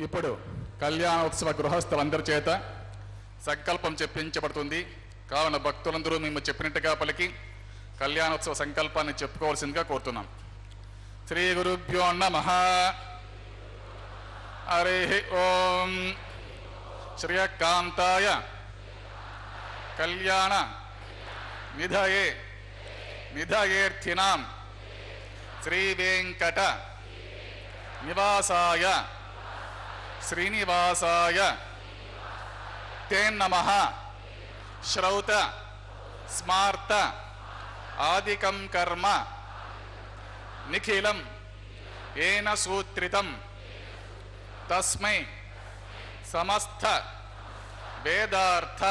ఇప్పుడు కళ్యాణోత్సవ గృహస్థులందరి చేత సంకల్పం చెప్పించబడుతుంది. కావున భక్తులందరూ మేము చెప్పినట్టుగా పలికి కళ్యాణోత్సవ సంకల్పాన్ని చెప్పుకోవాల్సిందిగా కోరుతున్నాం. శ్రీ గురుభ్యో నమః. హరి ఓం. శ్రియకాంతాయ కళ్యాణ నిధయే నిధయేర్థినాం శ్రీ వెంకట నివాసాయ శ్రీనివాసాయ తే నమః. శ్రౌత స్మార్త ఆదికం కర్మ నిఖిలం ఏన సూత్రితం తస్మై సమస్త వేదార్థ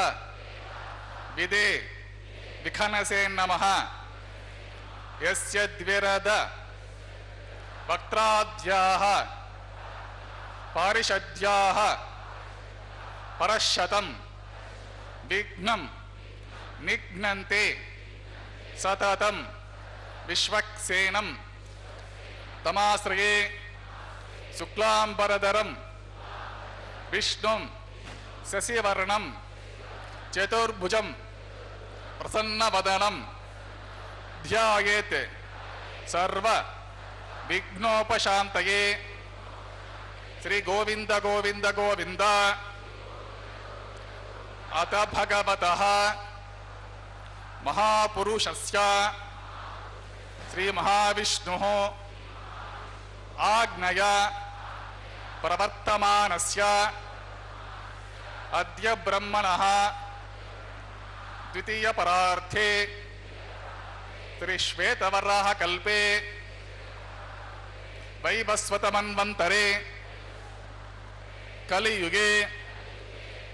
విదే విఖనసే నమః. యస్య ద్విరద వక్త్రాద్యాః పారిషద్యాః పరశతం విఘ్నం నిఘ్నంతే సతతం విశ్వక్సేనం తమాశ్రయే శుక్లాంబరధరం विष्णुं शशिवर्णं चतुर्भुजं प्रसन्नवदनं ध्यायेत् सर्व विघ्नोपशान्तये। श्री गोविंद गोविंद गोविंद। अत भगवतः महापुरुषस्य श्री महाविष्णुः आज्ञया प्रवर्तमानस्य अद्य ब्रह्मणः द्वितीय परार्थे श्री श्वेतवराह कल्पे वैवस्वतमन्वन्तरे कलियुगे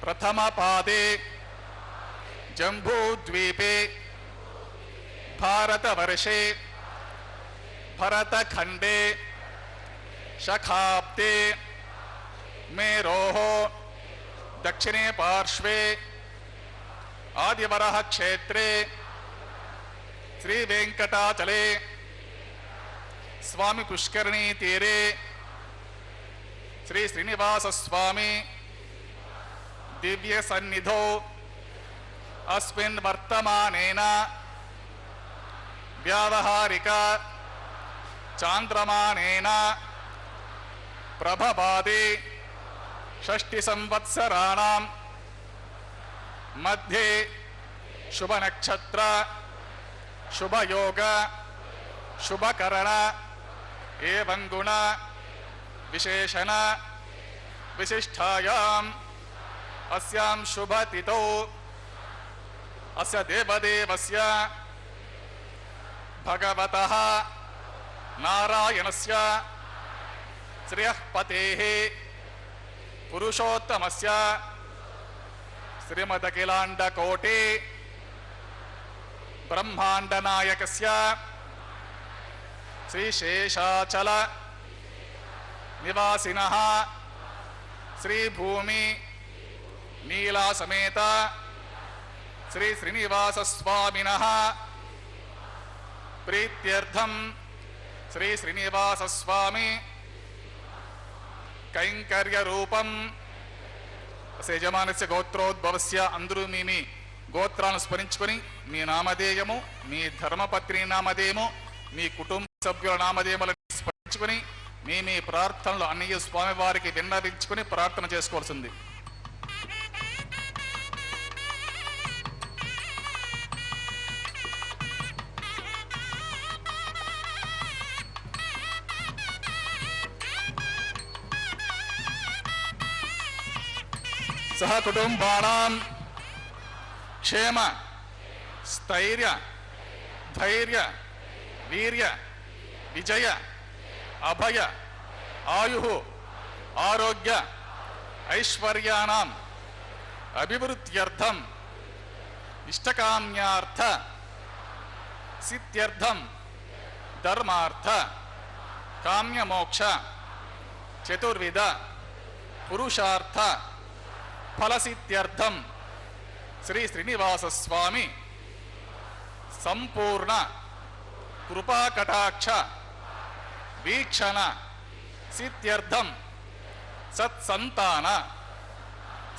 प्रथम पादे जम्बूद्वीपे भारतवर्षे भरतखंडे शखाब्दे मेरोः दक्षिणे पार्श्वे आदिवरः क्षेत्रे श्री वेंकटाचले स्वामी पुष्करणी तीरे श्री श्रीनिवास स्वामी दिव्य सन्निधौ अस्मिन् वर्तमानेन व्यावहारिक चांद्रमानेन प्रभवादि षष्टि संवत्सराणां मध्ये शुभ नक्षत्र शुभ योग शुभ करण एवं गुण विशेषण विशिष्टायाम् अस्यां शुभ तिथौ अस्य देवदेवस्य भगवतः नारायणस्य श्रियःपतेः पुरुषोत्तमस्य श्रीमदखिलाण्डकोटि ब्रह्माण्डनायकस्य श्रीशेषाचल निवासिनः श्रीभूमि नीला समेत श्री श्रीनिवास स्वामिनः प्रीत्यर्थं श्री श्रीनिवास स्वामी कैंकर्य रूपं యజమానస్య గోత్రోద్భవస్య అందరూ మీ గోత్రాలను స్మరించుకొని మీ నామధేయము మీ ధర్మపత్ని నామధేయము మీ కుటుంబ సభ్యుల నామధేయములను స్మరించుకొని మీ ప్రార్థనలు అన్ని స్వామి వారికి విన్నవించుకొని ప్రార్థన చేసుకోవాల్సింది. सह कुटुंबानां क्षेम स्थैर्य धैर्य वीर्य विजय अभय आयुः आरोग्य ऐश्वर्याणाम् अभिवृद्ध्यर्थं इष्टकाम्यार्थ सिद्ध्यर्थं धर्मार्थ काम्यमोक्ष चतुर्विध पुरुषार्थ फलसिद्ध्यर्थं श्री श्रीनिवास स्वामी संपूर्ण कृपा कटाक्ष वीक्षण सिद्ध्यर्थं सत्संतान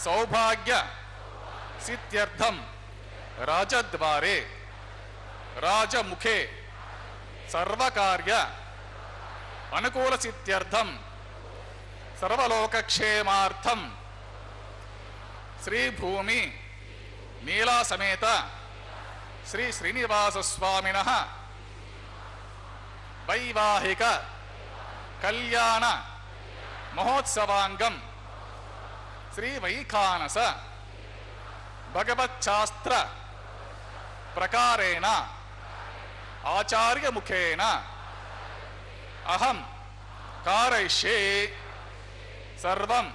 सौभाग्य सिद्ध्यर्थं राजद्वारे राजमुखे सर्वकार्य अनुकूल सिद्ध्यर्थं सर्वलोकक्षेमार्थं श्री भूमि नीला समेत श्री श्रीनिवास स्वामिनः वैवाहिक कल्याण महोत्सवांगं श्री वैखानस भगवच्छास्त्र प्रकारेण आचार्य मुखेन अहं कारयिष्ये सर्वं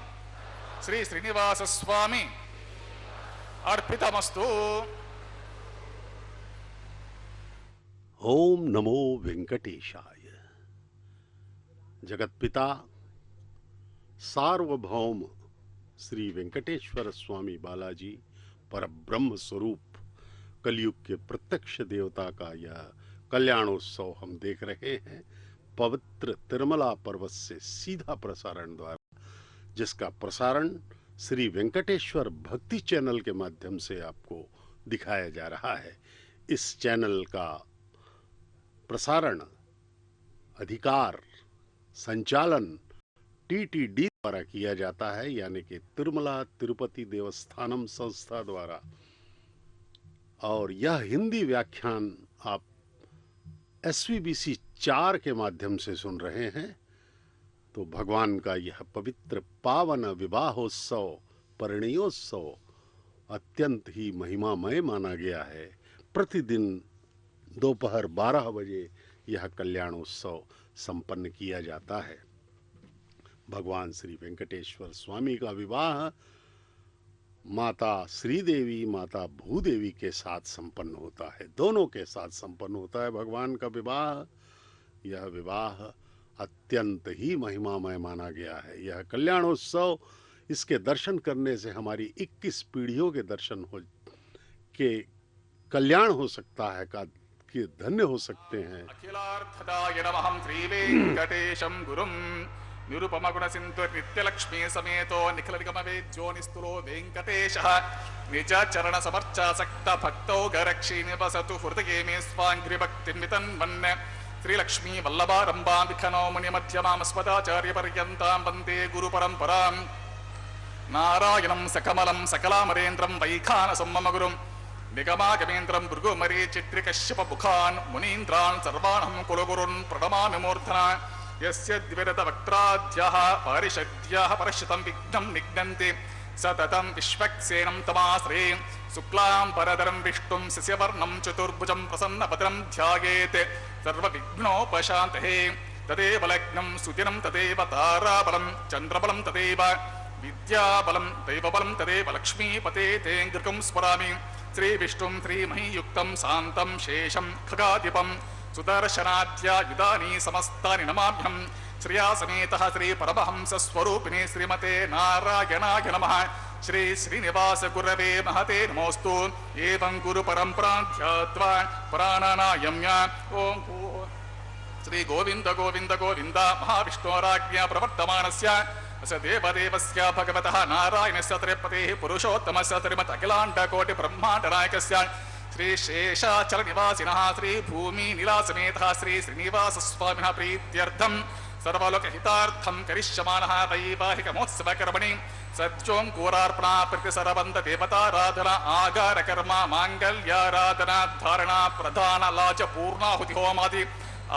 श्री श्रीनिवास स्वामी अर्पितमस्तु. ओम नमो वेंकटेशाय. जगतपिता सार्वभौम श्री वेंकटेश्वर स्वामी बालाजी परब्रह्म स्वरूप कलयुग के प्रत्यक्ष देवता का यह कल्याणोत्सव हम देख रहे हैं. पवित्र तिरुमला पर्वत से सीधा प्रसारण द्वारा जिसका प्रसारण श्री वेंकटेश्वर भक्ति चैनल के माध्यम से आपको दिखाया जा रहा है। इस चैनल का प्रसारण अधिकार संचालन टीटीडी द्वारा किया जाता है, यानी कि तिरुमला तिरुपति देवस्थानम संस्था द्वारा। और यह हिंदी व्याख्यान आप SVBC 4 के माध्यम से सुन रहे हैं। तो भगवान का यह पवित्र पावन विवाहोत्सव परिणयोत्सव अत्यंत ही महिमामय माना गया है। प्रतिदिन दोपहर 12 बजे यह कल्याणोत्सव संपन्न किया जाता है। भगवान श्री वेंकटेश्वर स्वामी का विवाह माता श्रीदेवी माता भूदेवी के साथ संपन्न होता है, दोनों के साथ संपन्न होता है भगवान का विवाह। यह विवाह अत्यंत ही महिमामय माना गया है। यह कल्याणोत्सव, इसके दर्शन करने से हमारी 21 पीढ़ियों के दर्शन के कल्याण हो सकता है, का कि धन्य हो सकते हैं। अखिलार्थदाय नमः श्री वेंकटेशं गुरुं निरुपम गुण सिंधु नित्य लक्ष्मी समेतो निखिल निगम वेद्यो निस्तुलो वेंकटेशः निज चरण समर्चासक्त भक्तौ गरक्षी निवसतु हृदये मे स्वांघ्रि भक्तिं वितन्वन् श्री लक्ष्मी वल्लभारंभां विखनो मुनि मध्यमां अस्मदाचार्य पर्यन्तां वन्दे गुरु परंपरां नारायणं सकमलं सकलामरेन्द्रं वैखानसं मम गुरुं निगमागमेन्द्रं भृगुमरी चित्रिकश्यप मुखान् मुनीन्द्रान् सर्वाणं कुलगुरुन् प्रणमामि मूर्धना यस्य द्विरत वक्त्राद्याः पारिषद्याः परश्रुतं विघ्नं निघ्नन्ति सततं विश्वक्सेनं तमाश्रे शुक्लां परधरं विष्णुं शशिवर्णं चतुर्भुजं प्रसन्नभद्रं ध्यायेत् सर्वविघ्नोपशान्तये तदेव लग्नं सुदिनं तदेव ताराबलं चन्द्रबलं तदेव विद्याबलं दैवबलं तदेव लक्ष्मीपते ते गृहं स्मरामि श्री विष्णुं श्रीमहीयुक्तं शान्तं शेषं खगाधिपं सुदर्शनाद्यायुधानि समस्तानि नमाभ्यं श्रिया समेतः श्री परमहंस स्वरूपिणे श्रीमते नारायणाय नमः श्री श्रीनिवास गुरवे महते नमोस्तु एवं गुरु परंपरां ध्यात्वा प्राणानायम्य ओम श्री गोविंद गोविंद गोविंद महाविष्णोराज्ञा प्रवर्तमानस्य अस्य देवदेवस्य भगवतः नारायणस्य त्रिपतेः पुरुषोत्तमस्य त्रिमत अखिलाण्ड कोटि ब्रह्माण्ड नायकस्य श्री शेषाचल निवासिनः श्री भूमि निलासमेतः श्री श्रीनिवास स्वामिनः प्रीत्यर्थं सर्वलोकहितार्थं करिष्यमाणः वैवाहिक महोत्सव कर्मणि सज्जोंकूरार्पणा प्रतिसरबन्ध देवताराधना आगार कर्म मांगल्याराधना धारणा प्रधान लाज पूर्णाहुति होमादि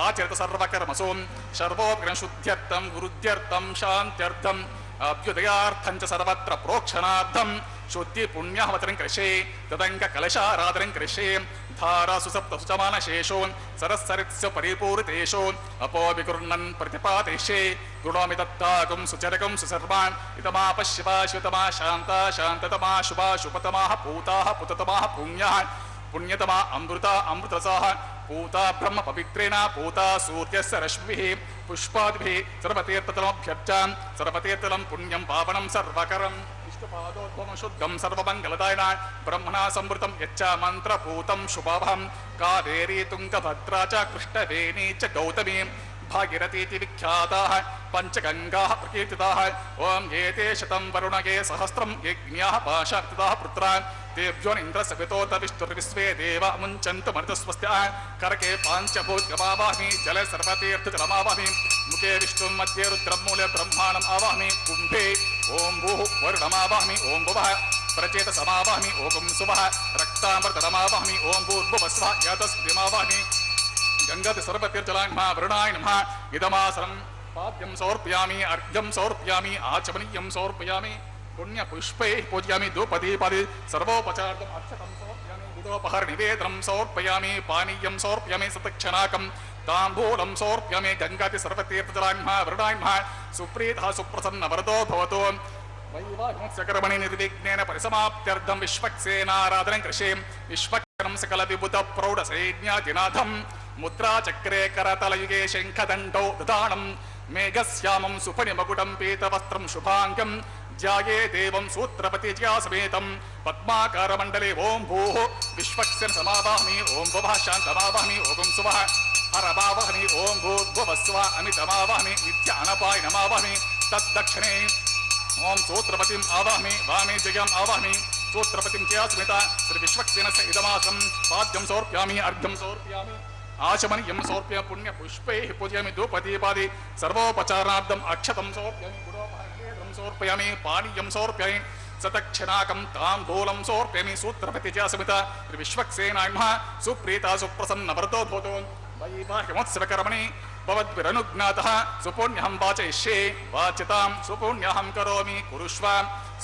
आचरित सर्वकर्मसु सर्वोग्न शुद्ध्यर्थं गुरुध्यर्थं शान्त्यर्थं अभ्युदयार्थं च सर्वत्र प्रोक्षणार्थं शुद्धि पुण्यावतरं कृषे तदंग कलशाराधनं कृषे धारा सुसप्त सुचमानशेषो सरस्सरित्स्य परिपूरितेषु अपोविकुर्णन् प्रतिपादिशे गुणोमि दत्ताकुं सुचरकं सुसर्वान् इदमापश्यवा शिवतमा शान्ता शान्ततमा शुभा शुभतमाः पूताः पुततमाः पुण्याः पुण्यतमा अमृता अमृतसाः पूता ब्रह्म पवित्रेण पूता सूर्यस्य रश्मिभिः पुष्पादिभिः सर्वतीर्थतलमभ्यर्चां सर्वतीर्थलं पुण्यं पावनं सर्वकरम् इष्टपादोद्भवं शुद्धं सर्वमङ्गलदायिना ब्रह्मणा संवृतं यच्च मन्त्रपूतं शुभं कावेरी तुङ्गभद्रा च कृष्णवेणी च गौतमी भागीरथीति विख्याताः पंचगंगाः प्रकीर्तिताः ओम एते शतं वरुणगे सहस्रं यज्ञाः पाशाक्तिताः पुत्रान् तेभ्यो इन्द्रस्य पितोत विष्णुर्विश्वे देव मुञ्चन्तु मर्तस्वस्त्या करके पाञ्चभूतमावाहमि जले सर्वतीर्थजलमावाहमि मुखे विष्णुं मध्ये रुद्रं मूले ब्रह्माणम् आवाहमि कुम्भे ओम भूः वरुणमावाहमि ओम भुवः प्रचेतसमावाहमि ओम सुवः रक्तामृतरमावाहमि ओम भूर्भुवस्वः यातस्पतिमावाहमि गंगाति सर्वतीर्थजलान् नमः वरुणाय नमः इदमासनं पाद्यं समर्पयामि अर्घ्यं समर्पयामि आचमनीयं समर्पयामि पुण्य पुष्पैः पूजयामि धूपदीपादि सर्वोपचारार्थम् अक्षतं समर्पयामि विदोपहार निवेदनं समर्पयामि पानीयं समर्पयामि सतक्षणाकं ताम्बूलं समर्पयामि गंगाति सर्वतीर्थजलान् नमः वरुणाय नमः सुप्रीतः सुप्रसन्न वरदो भवतु वैवाहिकस्य कर्मणि निर्विघ्नेन परिसमाप्त्यर्थं विश्वक्सेनाराधनं कृषे विश्वक्षरं सकल विभुत प्रौढ सैन्यादिनाथं मुद्रा चक्रे करतलयुगे शंखदण्डौ ददानं मेघश्यामं सुफणिमकुटं पीतवस्त्रं शुभांगं ध्याये देवं सूत्रपति समेतं पद्माकारमण्डले ओम भूः विश्वक्सेन समावाहमि ओम भुवः शान्तमावाहमि ओम सुवः हरमावाहमि ओम भूर्भुवस्वः अमितमावाहमि नित्यानपाय नमावाहमि तद्दक्षिणे ओम सूत्रपतिम आवाहमि वामे जयाम आवाहमि सूत्रपतिम चयास्मिता श्री विश्वक्सेनस्य इदमासं पाद्यं समर्पयामि अर्घ्यं समर्पयामि आचमनीयं समर्प्य पुण्य पुष्पैः पूजयामि धूपदीपादि सर्वोपचारार्थम् अक्षतं समर्पयामि गुडोपहारं समर्पयामि पानीयं समर्पयामि सतक्षणाकं ताम्बूलं समर्पयामि सूत्रपति चयास्मिता श्री विश्वक्सेनाय नमः सुप्रीता सुप्रसन्नवरतो भवतु वैवाहिकोत्सवकर्मणि भवद्भिरनुज्ञातः सुपुण्यहं वाचयिष्ये वाचितां सुपुण्यहं करोमि कुरुष्व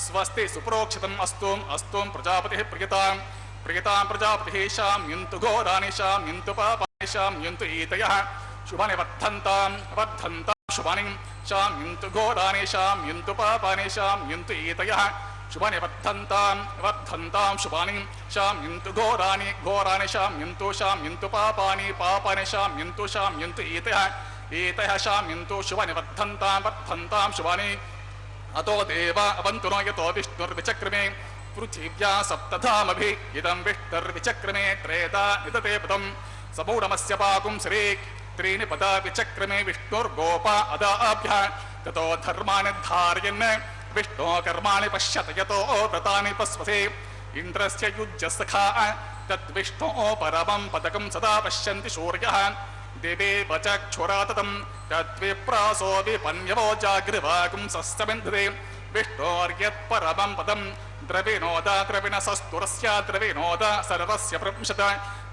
स्वस्ति सुप्रोक्षितम् अस्तु अस्तु प्रजापतिः प्रियतां प्रजापतिः शाम्यन्तु घोराणि शाम्यन्तु पापानि शाम्यन्तु ईतयः शुभानि वर्धन्तां शुभानि शाम्यन्तु घोराणि शाम्यन्तु पापानि शाम्यन्तु ईतयः शुभानि वर्धन्तां शुभानि शाम्यन्तु घोराणि शाम्यन्तु पापानि शाम्यन्तु ईतयः शाम्यन्तु शुभानि वर्धन्तां शुभानि अतो देवा अवन्तु नो यतो विष्णुर्विचक्रमे पृथिव्या सप्तधामभिः इदं विष्णुर्विचक्रमे त्रेधा निदते पदं समूढमस्य पाकुं श्री त्रीणि पदा विचक्रमे विष्णुर्गोपा अदाभ्यः ततो धर्माणि धारयन् विष्णो कर्माणि पश्यत यतो व्रतानि पस्वसे इन्द्रस्य युज्यसखा तद्विष्णो परमं पदकं सदा पश्यन्ति सूर्यः देवे वचक्षुरा ततं तद्विप्रासो विपन्यवो जागृवाकुं सस्तमिन्धते विष्णोर्यत्परमं पदं द्रविणोदा द्रविणसस्तुरस्य द्रविणोदा सर्वस्य प्रंशत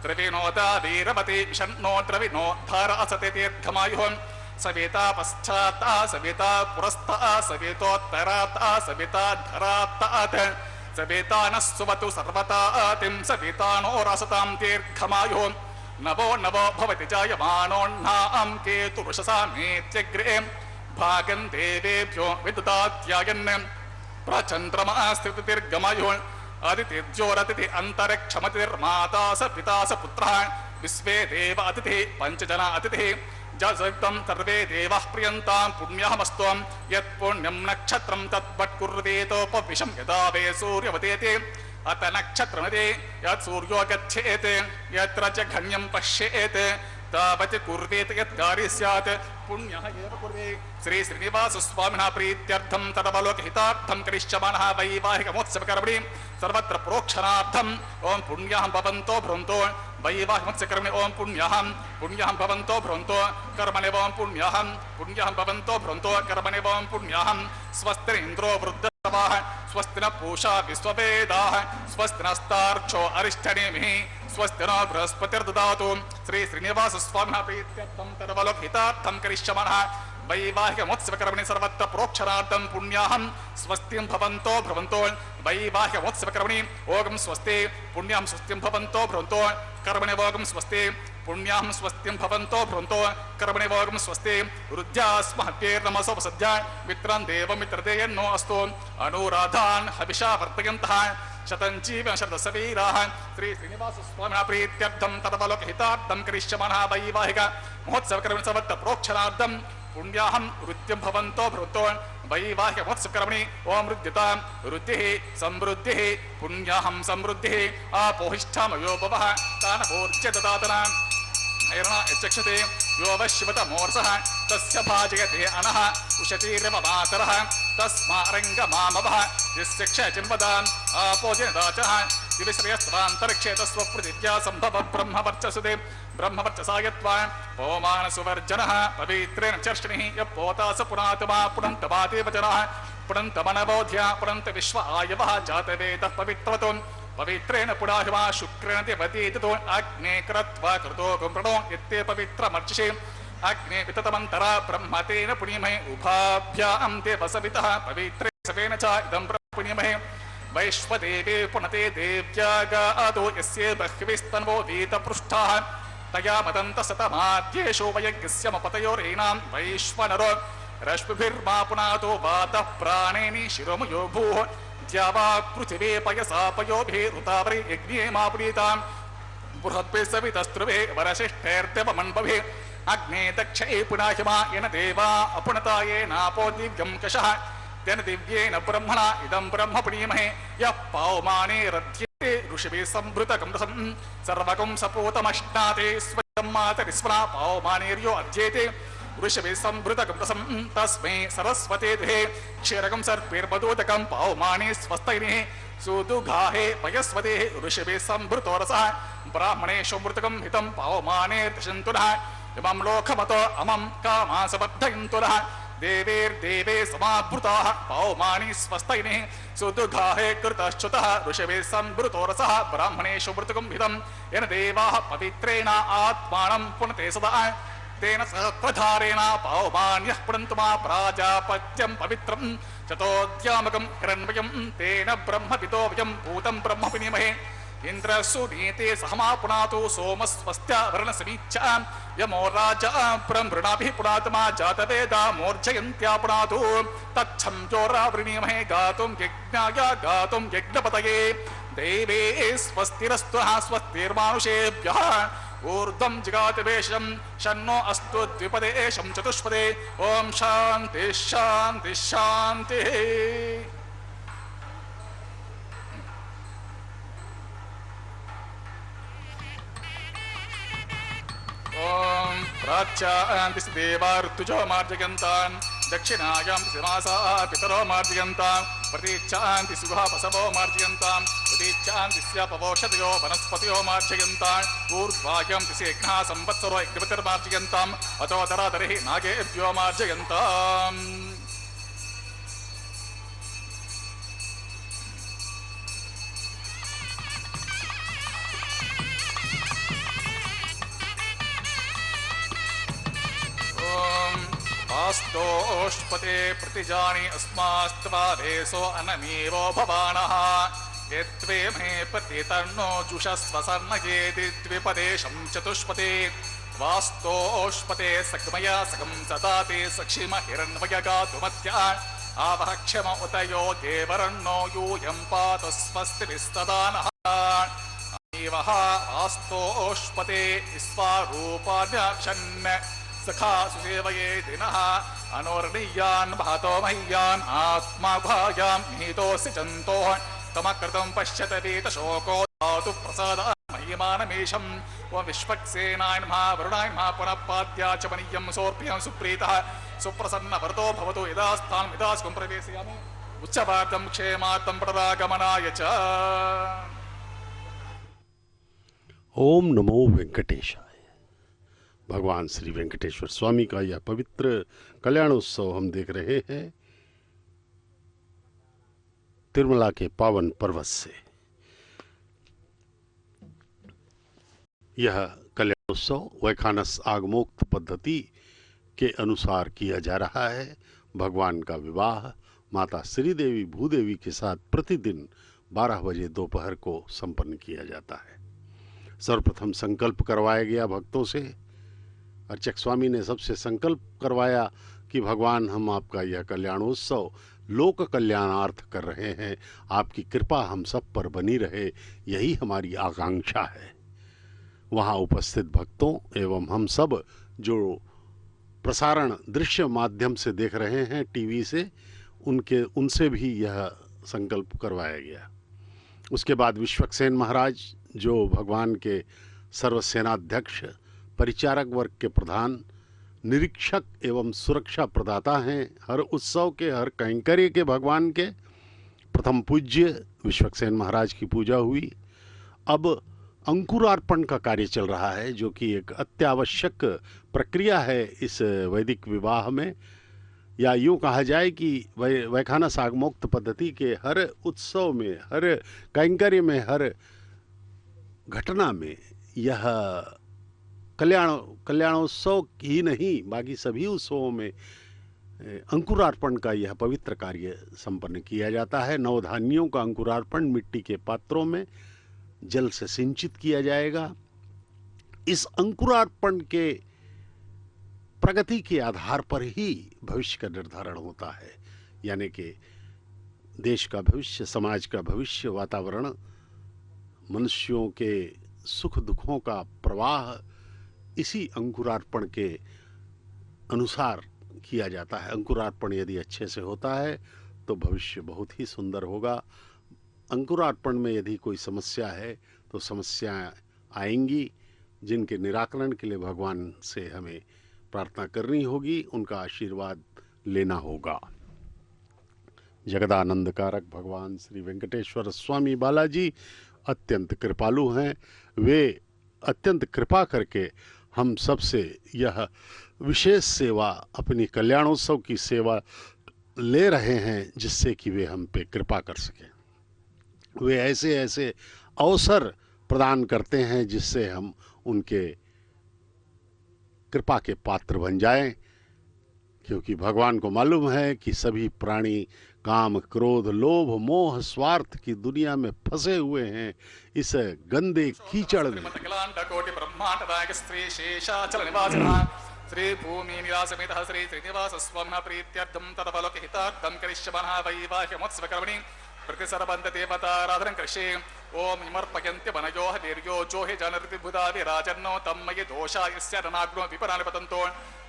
द्रविणोदा वीरवती विषण्णो द्रविणो धारासते दीर्घमायुः सविता पश्चात्ता सविता पुरस्ता सवितोत्तरात्ता सविता धरात्तात् सविता नः सुवतु सर्वतातिं सविता नो रसतां दीर्घमायुः नवो नवो भवति जायमानोऽह्नां केतुरुषसा मेत्यग्रे भागं देवेभ्यो विदुदात्यायन् प्रचन्द्रमास्थितिर्गमायुः अदितिर्ज्योरतिथि अन्तरिक्षमतिर्माता स पिता स पुत्रः विश्वे देव अतिथिः पञ्चजना अतिथिः जसक्तं सर्वे देवाः प्रियन्तां पुण्यहमस्तु यत्पुण्यं नक्षत्रं तद्वत्कुर्वेतोपविशं यदा वे सूर्यवतेति अत नक्षत्रमदे यत् सूर्यो गच्छेत् यत्र जघन्यं पश्येत् तावत् कुर्वेत यत्कार्यं स्यात् पुण्यः एव कुर्वे श्री श्रीनिवासस्वामिनः प्रीत्यर्थं सर्वलोकहितार्थं करिष्यमाणः वैवाहिकमोत्सवकर्मणि सर्वत्र प्रोक्षणार्थम् ओं पुण्यः भवन्तो भ्रन्तो वैवाहिकमोत्सवकर्मणि ओं पुण्यः भवन्तो भ्रन्तो कर्मणि ओं पुण्यः भवन्तो भ्रन्तो कर्मणि ओं पुण्यः स्वस्ति इन्द्रो वृद्ध स्वस्ति न पूषा विश्ववेदाः स्वस्ति नस्तार्क्ष्यो अरिष्टनेमिः स्वस्ति नो बृहस्पतिर्ददातु श्री श्रीनिवासस्वामिनः प्रीत्यर्थं सर्वलोकहितार्थं करिष्यमाणः वैवाहिकमोत्सवकर्मणि सर्वत्र प्रोक्षणार्थं पुण्याहं स्वस्तिं भवन्तो भ्रवन्तो वैवाहिकमोत्सवकर्मणि ओगं स्वस्ति पुण्याहं स्वस्तिं भवन्तो भ्रवन्तो कर्मणि ओगं स्वस्ति पुण्याहं स्वस्तिं भवन्तो भ्रवन्तो कर्मणि ओगं स्वस्ति रुद्यास्महत्यैर्नमसोपसद्या मित्रं देवमित्रदेयन्नो अस्तु अनुराधान् हविषा वर्तयन्तः शतञ्जीवन शतसवीराः श्री श्रीनिवासस्वामिनः प्रीत्यर्थं तदवलोकहितार्थं करिष्यमाणः वैवाहिक महोत्सवकर्मणि सर्वत्र प्रोक्षणार्थं पुण्याहं वृद्धिं भवन्तो भ्रवन्तो वैवाहिकमहोत्सवकर्मणि ओं रुद्यतां रुद्धिः समृद्धिः पुण्याहं समृद्धिः आपोहिष्ठामयो भवः तानभोर्ज्य ददातना चक्षते यो वश्यवतमोर्सः तस्य भाजयते अनः उशतीरिव मातरः तस्मारङ्गमामवः यस्य क्षयचिन्वदान् आपोजनदाचः दिविश्रयस्त्वान्तरिक्षे तस्वपृथिव्या सम्भव ब्रह्मवर्चसुदे ब्रह्मवर्चसा यत्वा पौमानसुवर्जनः पवित्रेण चर्षणिः यः पोता स पुनातमा पुनन्तमादेव जनाः पुनन्तमनबोध्या पुनन्त विश्व आयवः जातवेदः पवित्रवतो पवित्रेण पुनाहिमा शुक्रेण देवतीतो अग्ने कृत्वा कृतो कुम्प्रणो यत्ते पवित्रमर्चिषे अग्ने विततमन्तरा ब्रह्मतेन पुण्यमहे उभाभ्यां देवसवितः पवित्रे सवेन च इदं पुण्यमहे वैश्वदेवे पुनते देव्यागादो यस्य बह्विस्तन्वो वीतपृष्ठाः तया मदन्त शतमाद्येषु वयज्ञस्यमपतयोरेणां वैश्वनरो रश्मिभिर्मा पुनातो वातः प्राणेनि शिरोमयो भूः द्यावा पृथिवी पयसा पयोभिरुतावरि यज्ञे मा पुनीतां बृहद्भिः सवितस्त्रुभिः वरशिष्ठैर्देवमन्वभिः अग्ने दक्षये पुनाहिमा येन देवा अपुनता येनापो दिव्यं कषः तेन दिव्येन ब्रह्मणा इदं ब्रह्म पुणीमहे यः पौमाने रध्यते ऋषिभिः संभृतकं रसं सर्वकं सपूतमश्नाते स्वयं मातरिस्मना पौमानेर्यो अध्येते वृषभे संभृतकं तस्मै सरस्वते दुहे क्षीरकं सर्पैर्मधोदकं पौमाने स्वस्तैः सुदुघाहे पयस्वते ऋषभे संभृतो रसः ब्राह्मणेषु मृतकं हितं पौमाने दशन्तु नः इमं लोकमतो अमं कामासबद्धयन्तु नः देवैर्देवे समावृताः पौमानि स्वस्तैः सुदुघाहे कृतश्च्युतः ऋषभे संभृतो रसः ब्राह्मणेषु मृतकं हितं येन देवाः पवित्रेण आत्मानं पुनते सदा तेन सहस्रधारेण पौमान्यः पुनन्तु मा प्राजापत्यं पवित्रं चतोद्यामकं हिरण्मयं तेन ब्रह्मपितो वयं भूतं ब्रह्म विनिमहे इन्द्रसुनीते सहमा पुनातु सोमस्वस्त्या वर्णसमीच्या यमो राजा ब्रह्मृणाभिः पुनातमा जातवेदा मोर्जयन्त्या पुनातु तच्छं जोरावृणीमहे गातुं यज्ञाय गातुं यज्ञपतये देवे स्वस्तिरस्तु स्वस्तिर्मानुषेभ्यः ऊर्ध्वं जिगातिवेशं शन्नो अस्तु द्विपदे शं चतुष्पदे ओम शांति शांति शांति। ओम प्राच्यान्ति देवा ऋतुजो मार्जयन्तान् दक्षिणायां सिमासा पितरो मार्जयन्तान् प्रतीच्छान्ति सुगः पसवो मार्जयन्तान् प्रतीच्छान्ति स्यापवोषधयो वनस्पतयो मार्जयन्तान् ऊर्ध्वायां तिसेघ्नः संवत्सरो यज्ञपतिर्मार्जयन्ताम् अतो दरादरिः नागेभ्यो मार्जयन्ताम्। आस्तोष्पते प्रतिजानि अस्मास्त्वादेशो अनमीवो भवानः यत्वे मे प्रतितन्नो जुषस्व सर्णयेति द्विपदेशं चतुष्पते वास्तोष्पते सग्मया सकं सदाते सक्षिम हिरण्मयगातुमत्या आवह क्षम उतयो देवरन्नो यूयं पातु स्वस्तिभिस्तदानः अमीवः आस्तोष्पते स्वारूपान्यक्षन् सखा सुसेवये दिनः अनोर्णीयान् भातो मह्यान् आत्मा भायां नीतोऽसि जन्तोः तमकृतं पश्यत वीतशोको धातु प्रसादा महिमानमेशम् ॐ विश्वक्सेनाय नमः वरुणाय नमः पुनः पाद्या च मनीयं सोऽर्प्यं सुप्रीतः सुप्रसन्नवरतो भवतु यदास्थानं यदास्कुं प्रवेशयामि उच्चवार्तं क्षेमार्तं प्रदागमनाय च। ओम नमो वेंकटेशाय। भगवान श्री वेंकटेश्वर स्वामी का यह पवित्र कल्याणोत्सव हम देख रहे हैं तिरुमला के पावन पर्वत से। यह कल्याणोत्सव वैखानस आगमोक्त पद्धति के अनुसार किया जा रहा है। भगवान का विवाह माता श्रीदेवी भूदेवी के साथ प्रतिदिन 12 बजे दोपहर को संपन्न किया जाता है। सर्वप्रथम संकल्प करवाया गया भक्तों से। अर्चक स्वामी ने सबसे संकल्प करवाया कि भगवान हम आपका यह कल्याणोत्सव लोक कल्याणार्थ कर रहे हैं, आपकी कृपा हम सब पर बनी रहे, यही हमारी आकांक्षा है। वहाँ उपस्थित भक्तों एवं हम सब जो प्रसारण दृश्य माध्यम से देख रहे हैं टीवी से, उनसे भी यह संकल्प करवाया गया। उसके बाद विश्वक्सेन महाराज जो भगवान के सर्वसेनाध्यक्ष परिचारक वर्ग के प्रधान निरीक्षक एवं सुरक्षा प्रदाता हैं, हर उत्सव के हर कैंकर्य के भगवान के प्रथम पूज्य विश्वक्सेन महाराज की पूजा हुई। अब अंकुरार्पण का कार्य चल रहा है जो कि एक अत्यावश्यक प्रक्रिया है इस वैदिक विवाह में, या यूँ कहा जाए कि वैखानस आगमोक्त पद्धति के हर उत्सव में, हर कैंकर्य में, हर घटना में यह कल्याणोत्सव ही नहीं बाकी सभी उत्सवों में अंकुरार्पण का यह पवित्र कार्य संपन्न किया जाता है। नवधान्यों का अंकुरार्पण मिट्टी के पात्रों में जल से सिंचित किया जाएगा। इस अंकुरार्पण के प्रगति के आधार पर ही भविष्य का निर्धारण होता है, यानी कि देश का भविष्य, समाज का भविष्य, वातावरण, मनुष्यों के सुख दुखों का प्रवाह इसी अंकुरार्पण के अनुसार किया जाता है। अंकुरार्पण यदि अच्छे से होता है तो भविष्य बहुत ही सुंदर होगा। अंकुरार्पण में यदि कोई समस्या है तो समस्याएं आएंगी जिनके निराकरण के लिए भगवान से हमें प्रार्थना करनी होगी, उनका आशीर्वाद लेना होगा। जगदानंद कारक भगवान श्री वेंकटेश्वर स्वामी बालाजी अत्यंत कृपालु हैं। वे अत्यंत कृपा करके हम सबसे यह विशेष सेवा, अपनी कल्याणोत्सव की सेवा ले रहे हैं, जिससे कि वे हम पे कृपा कर सकें। वे ऐसे ऐसे अवसर प्रदान करते हैं जिससे हम उनके कृपा के पात्र बन जाएं, क्योंकि भगवान को मालूम है कि सभी प्राणी काम, क्रोध, लोभ, मोह, स्वार्थ की दुनिया में फंसे हुए हैं। इस गंदे कीचड़ में श्री भूमि निवासमित श्री श्रीनिवास स्वामिनः प्रीत्यर्थं तदवलोक हितार्थं करिष्यमाणः वैवाहिकमोत्सव कर्मणि प्रतिसर्वन्त देवताराधनं करिष्ये। ओम इमर्पयन्त्य वनयो वीर्यो जो हि जनरति बुधा विराजन्नो तन्मयि दोषा यस्य रणाग्नो विपराणि पतन्तो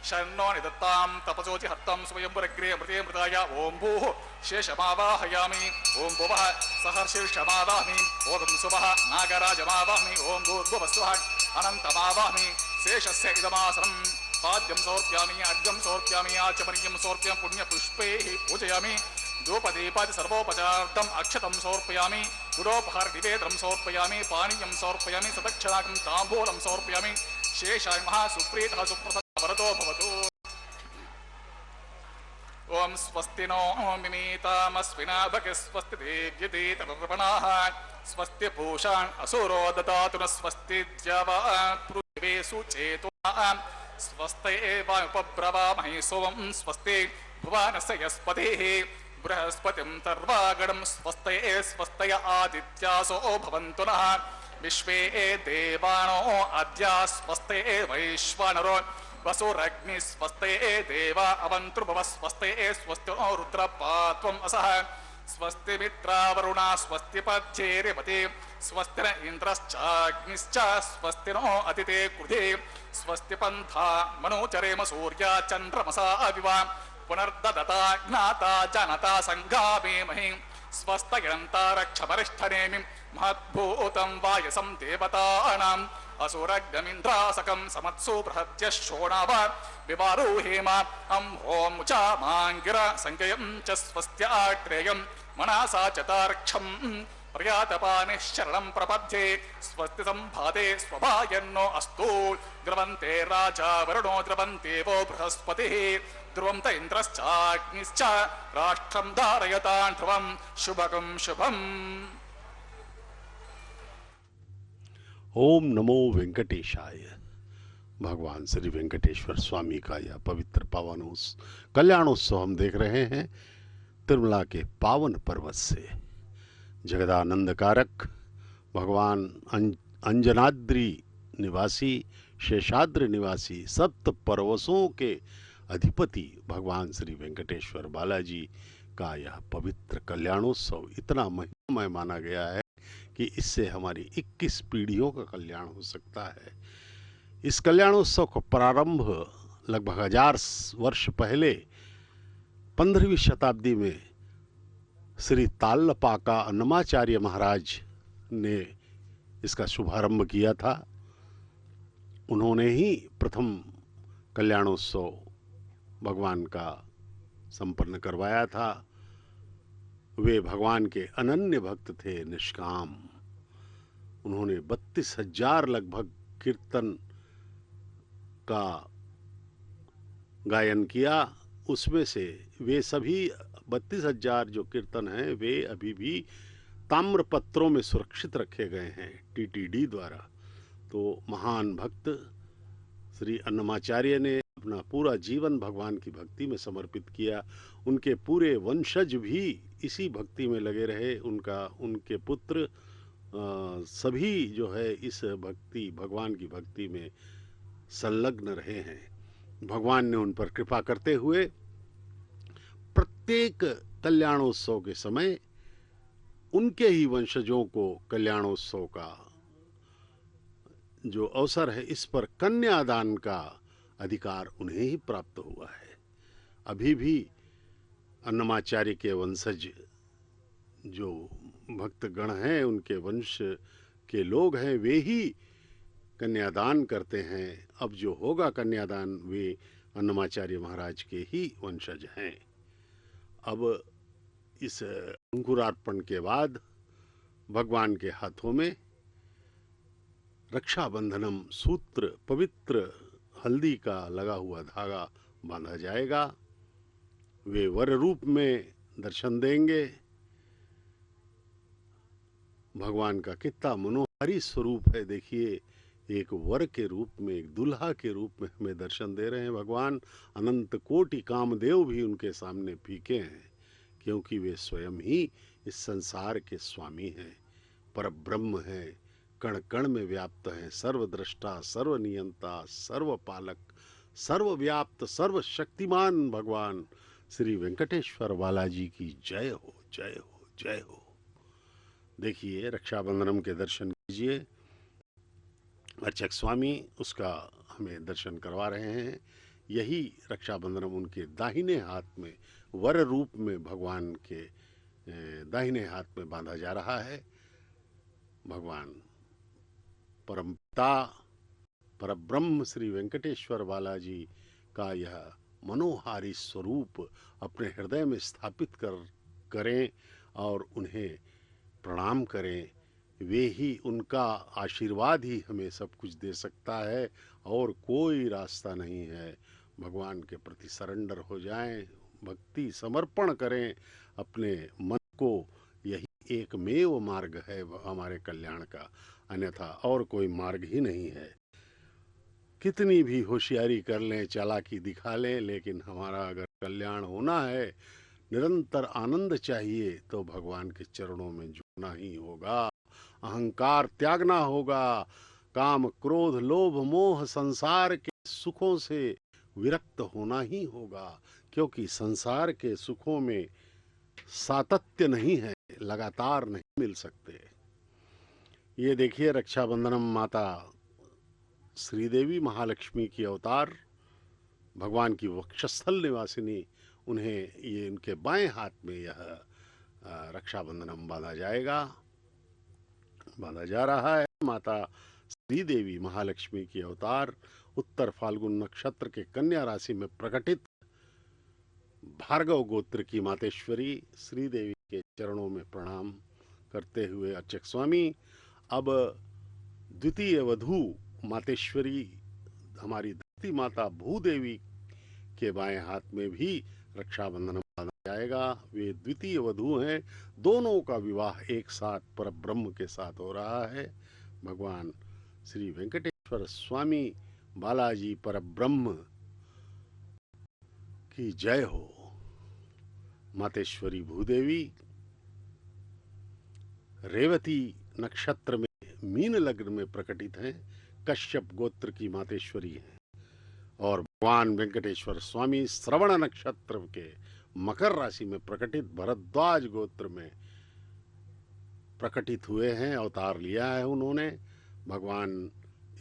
शन्नो निदत्तां तपसोचि हत्तं स्वयंवरग्रे मृते मृताय। ओम भूः शेषमावाहयामि। ओम भुवः सहर्षिर्षमावाहमि। ओम सुवः नागराजमावाहमि। ओम भूर्भुवस्वः अनन्तमावाहमि। शेषस्य इदमासनं पाद्यं समर्पयामि, अर्घ्यं समर्पयामि, आचमनीयं समर्पयामि, पुण्यपुष्पैः पूजयामि। धूपदीपादि सर्वोपचारार्थम् अक्षतं समर्पयामि। गुडोपहार निवेदनं समर्पयामि। पानीयं समर्पयामि। सदक्षिणाकं ताम्बूलं समर्पयामि। शेषाय महासुप्रीतः सुप्रसन्नः वरदो भवतु। ओम स्वस्ति नो मिमीतामस्विना भग स्वस्ति देव्यदेतर्वणाः स्वस्ति पूषान् असुरो ददातु न स्वस्ति द्यावापृथिवेषु चेतुः स्वस्ति वायुपब्रवामहे सोमं स्वस्ति भुवनस्य यस्पतिः बृहस्पतिं तर्वागणं स्वस्ति स्वस्तय आदित्यासो भवन्तु नः विश्वे देवानो अद्य स्वस्ति वैश्वानरो वसुरग्नि स्वस्ते देवा अवन्तृभव स्वस्ते स्वस्ति रुद्रपात्वम् असः स्वस्ति मित्रावरुणा स्वस्ति पद्येरिमति स्वस्ति न इन्द्रश्चाग्निश्च स्वस्ति नो अतिते कृधे स्वस्ति पन्था मनोचरेम सूर्या चन्द्रमसा अविवा पुनर्ददता ज्ञाता जनता सङ्गामेमहि स्वस्तयन्तारक्षमरिष्ठनेमिं महद्भूतं वायसं देवतानाम् असुरग्निन्द्रासकं समत्सु बृहद्य शोणाव विवारोहेम अम्भों च माङ्गिर संज्ञयं च स्वस्त्यात्रेयं मनसा चतार्क्षं प्रयातपानिश्चरणं प्रपद्ये स्वस्ति संभाते स्वभायन्नो अस्तु द्रवन्ते राजा वरुणो द्रवन्ते वो बृहस्पतिः ध्रुवं त इन्द्रश्चाग्निश्च राष्ट्रं धारयतां ध्रुवं शुभकं शुभम्। ओम नमो वेंकटेशाय। भगवान श्री वेंकटेश्वर स्वामी का यह पवित्र पावन कल्याणोत्सव हम देख रहे हैं तिरुमला के पावन पर्वत से। जगदानंद कारक भगवान अंजनाद्रि निवासी, शेषाद्रि निवासी, सप्त पर्वतों के अधिपति भगवान श्री वेंकटेश्वर बालाजी का यह पवित्र कल्याणोत्सव इतना महिमामय माना गया है कि इससे हमारी 21 पीढ़ियों का कल्याण हो सकता है। इस कल्याणोत्सव का प्रारंभ लगभग 1000 वर्ष पहले 15वीं शताब्दी में श्री तालपाका अन्नमाचार्य महाराज ने इसका शुभारंभ किया था। उन्होंने ही प्रथम कल्याणोत्सव भगवान का संपन्न करवाया था। वे भगवान के अनन्य भक्त थे, निष्काम। उन्होंने 32,000 लगभग कीर्तन का गायन किया। उसमें से वे सभी 32,000 जो कीर्तन हैं वे अभी भी ताम्रपत्रों में सुरक्षित रखे गए हैं टीटीडी द्वारा। तो महान भक्त श्री अन्नमाचार्य ने अपना पूरा जीवन भगवान की भक्ति में समर्पित किया। उनके पूरे वंशज भी इसी भक्ति में लगे रहे। उनके पुत्र सभी जो है इस भक्ति, भगवान की भक्ति में संलग्न रहे हैं। भगवान ने उन पर कृपा करते हुए प्रत्येक कल्याणोत्सव के समय उनके ही वंशजों को कल्याणोत्सव का जो अवसर है इस पर कन्यादान का अधिकार उन्हें ही प्राप्त हुआ है। अभी भी अन्नमाचार्य के वंशज जो भक्तगण हैं, उनके वंश के लोग हैं, वे ही कन्यादान करते हैं। अब जो होगा कन्यादान वे अन्नमाचार्य महाराज के ही वंशज हैं। अब इस अंकुरार्पण के बाद भगवान के हाथों में रक्षाबंधनम सूत्र, पवित्र हल्दी का लगा हुआ धागा बांधा जाएगा। वे वर रूप में दर्शन देंगे। भगवान का कितना मनोहारी स्वरूप है, देखिए, एक वर के रूप में, एक दुल्हा के रूप में हमें दर्शन दे रहे हैं भगवान। अनंत कोटि कामदेव भी उनके सामने फीके हैं, क्योंकि वे स्वयं ही इस संसार के स्वामी हैं, परब्रह्म हैं, कण कण में व्याप्त हैं, सर्वद्रष्टा, सर्वनियंता, सर्वपालक, सर्वव्याप्त, सर्वशक्तिमान भगवान श्री वेंकटेश्वर बालाजी की जय हो, जय हो, जय हो। देखिए, रक्षाबंधनम के दर्शन कीजिए। अर्चक स्वामी उसका हमें दर्शन करवा रहे हैं। यही रक्षाबंधनम उनके दाहिने हाथ में, वर रूप में भगवान के दाहिने हाथ में बांधा जा रहा है। भगवान परमपिता परब्रह्म श्री वेंकटेश्वर बालाजी का यह मनोहारी स्वरूप अपने हृदय में स्थापित करें और उन्हें प्रणाम करें। वे ही, उनका आशीर्वाद ही हमें सब कुछ दे सकता है और कोई रास्ता नहीं है। भगवान के प्रति सरेंडर हो जाएं, भक्ति समर्पण करें अपने मन को। यही एकमेव मार्ग है हमारे कल्याण का, अन्यथा और कोई मार्ग ही नहीं है। कितनी भी होशियारी कर लें, चालाकी दिखा लें, लेकिन हमारा अगर कल्याण होना है, निरंतर आनंद चाहिए, तो भगवान के चरणों में झुकना ही होगा। अहंकार त्यागना होगा। काम, क्रोध, लोभ, मोह, संसार के सुखों से विरक्त होना ही होगा, क्योंकि संसार के सुखों में सातत्य नहीं है, लगातार नहीं मिल सकते। ये देखिए, रक्षाबंधनम माता श्रीदेवी महालक्ष्मी की अवतार, भगवान की वक्षस्थल निवासिनी, उन्हें ये उनके बाएं हाथ में यह रक्षाबंधनम बांधा जा रहा है। माता श्रीदेवी महालक्ष्मी की अवतार, उत्तर फाल्गुन नक्षत्र के कन्या राशि में प्रकटित भार्गव गोत्र की मातेश्वरी श्रीदेवी के चरणों में प्रणाम करते हुए अर्चक स्वामी अब द्वितीय वधू मातेश्वरी हमारी धरती माता भूदेवी के बाएं हाथ में भी रक्षाबंधन बांधा जाएगा। वे द्वितीय वधू हैं। दोनों का विवाह एक साथ परब्रह्म के साथ हो रहा है। भगवान श्री वेंकटेश्वर स्वामी बालाजी परब्रह्म की जय हो। मातेश्वरी भूदेवी रेवती नक्षत्र में मीन लग्न में प्रकटित हैं, कश्यप गोत्र की मातेश्वरी हैं, और भगवान वेंकटेश्वर स्वामी श्रवण नक्षत्र के मकर राशि में प्रकटित भरद्वाज गोत्र में प्रकटित हुए हैं, अवतार लिया है उन्होंने। भगवान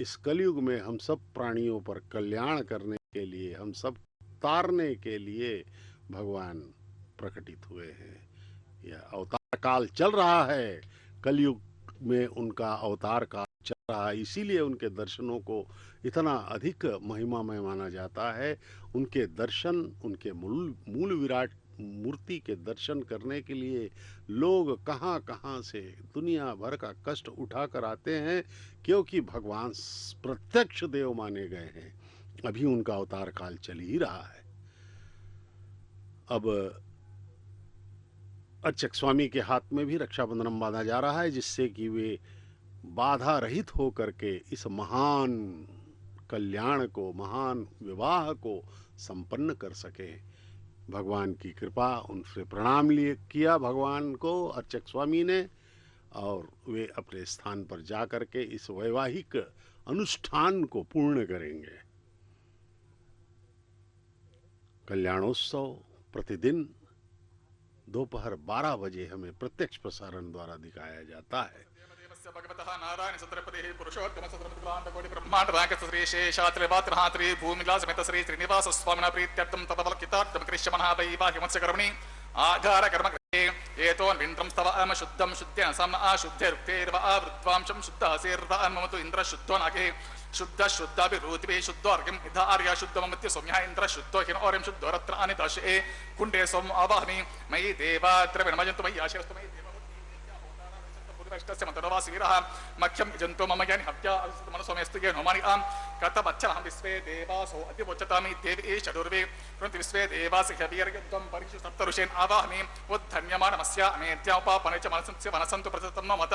इस कलयुग में हम सब प्राणियों पर कल्याण करने के लिए, हम सब तारने के लिए भगवान प्रकटित हुए हैं। यह अवतार काल चल रहा है, कलयुग में उनका अवतार काल चल रहा है, इसीलिए उनके दर्शनों को इतना अधिक महिमामय माना जाता है। उनके दर्शन, उनके मूल विराट मूर्ति के दर्शन करने के लिए लोग कहाँ कहाँ से दुनिया भर का कष्ट उठाकर आते हैं, क्योंकि भगवान प्रत्यक्ष देव माने गए हैं। अभी उनका अवतार काल चल ही रहा है। अब अर्चक स्वामी के हाथ में भी रक्षाबंधन बांधा जा रहा है, जिससे कि वे बाधा रहित होकर के इस महान कल्याण को, महान विवाह को संपन्न कर सके। भगवान की कृपा, उनसे प्रणाम किया भगवान को अर्चक स्वामी ने, और वे अपने स्थान पर जा कर के इस वैवाहिक अनुष्ठान को पूर्ण करेंगे। कल्याणोत्सव प्रतिदिन दोपहर 12 बजे हमें प्रत्यक्ष प्रसारण द्वारा दिखाया जाता है। भगवतः नारायण सत्रपतिः पुरुषोत्तम सत्रपतिलांत कोटि ब्रह्मांड नायक श्री शेषात्रिवात्रहात्रि भूमिला समेत श्री श्रीनिवास स्वामिना प्रीत्यर्थम तदवलकितार्थम कृष्ण महावैवाहिक मत्स्य कर्मणि आधार कर्म एतोन्विन्द्रं स्तवाम शुद्धं शुद्धेन समः शुद्धैरुक्तेर्व वृद्वांशं शुद्धहसेर्वाममतु इन्द्र शुद्धो नागे शुद्ध शुद्धाभिरूतिभिः शुद्धोर्घ्यम् इधार्य शुद्धममत्य सौम्यः इन्द्र शुद्धो हिनोर्यं शुद्धो रत्नानि दशे कुण्डे सोम आवाहमि मयि देवा द्रविणमयन्तु मयि आशीर्वस्तु मयि मंत्रवासीरः मख्यम जंतु मम ज्ञानि हत्या मनसोमेस्तु नोमानि आम कथमच्चरहं विश्वे देवासो अद्यवोच्यतामि देवी षडुर्वे प्रन्ति विश्वे देवासि हवीर्यत्वं परिषु सप्तऋषीन् आवाहमि उद्धन्यमानमस्य अमेत्योपापनेच मनसंस्य मनसन्तु प्रचतम मत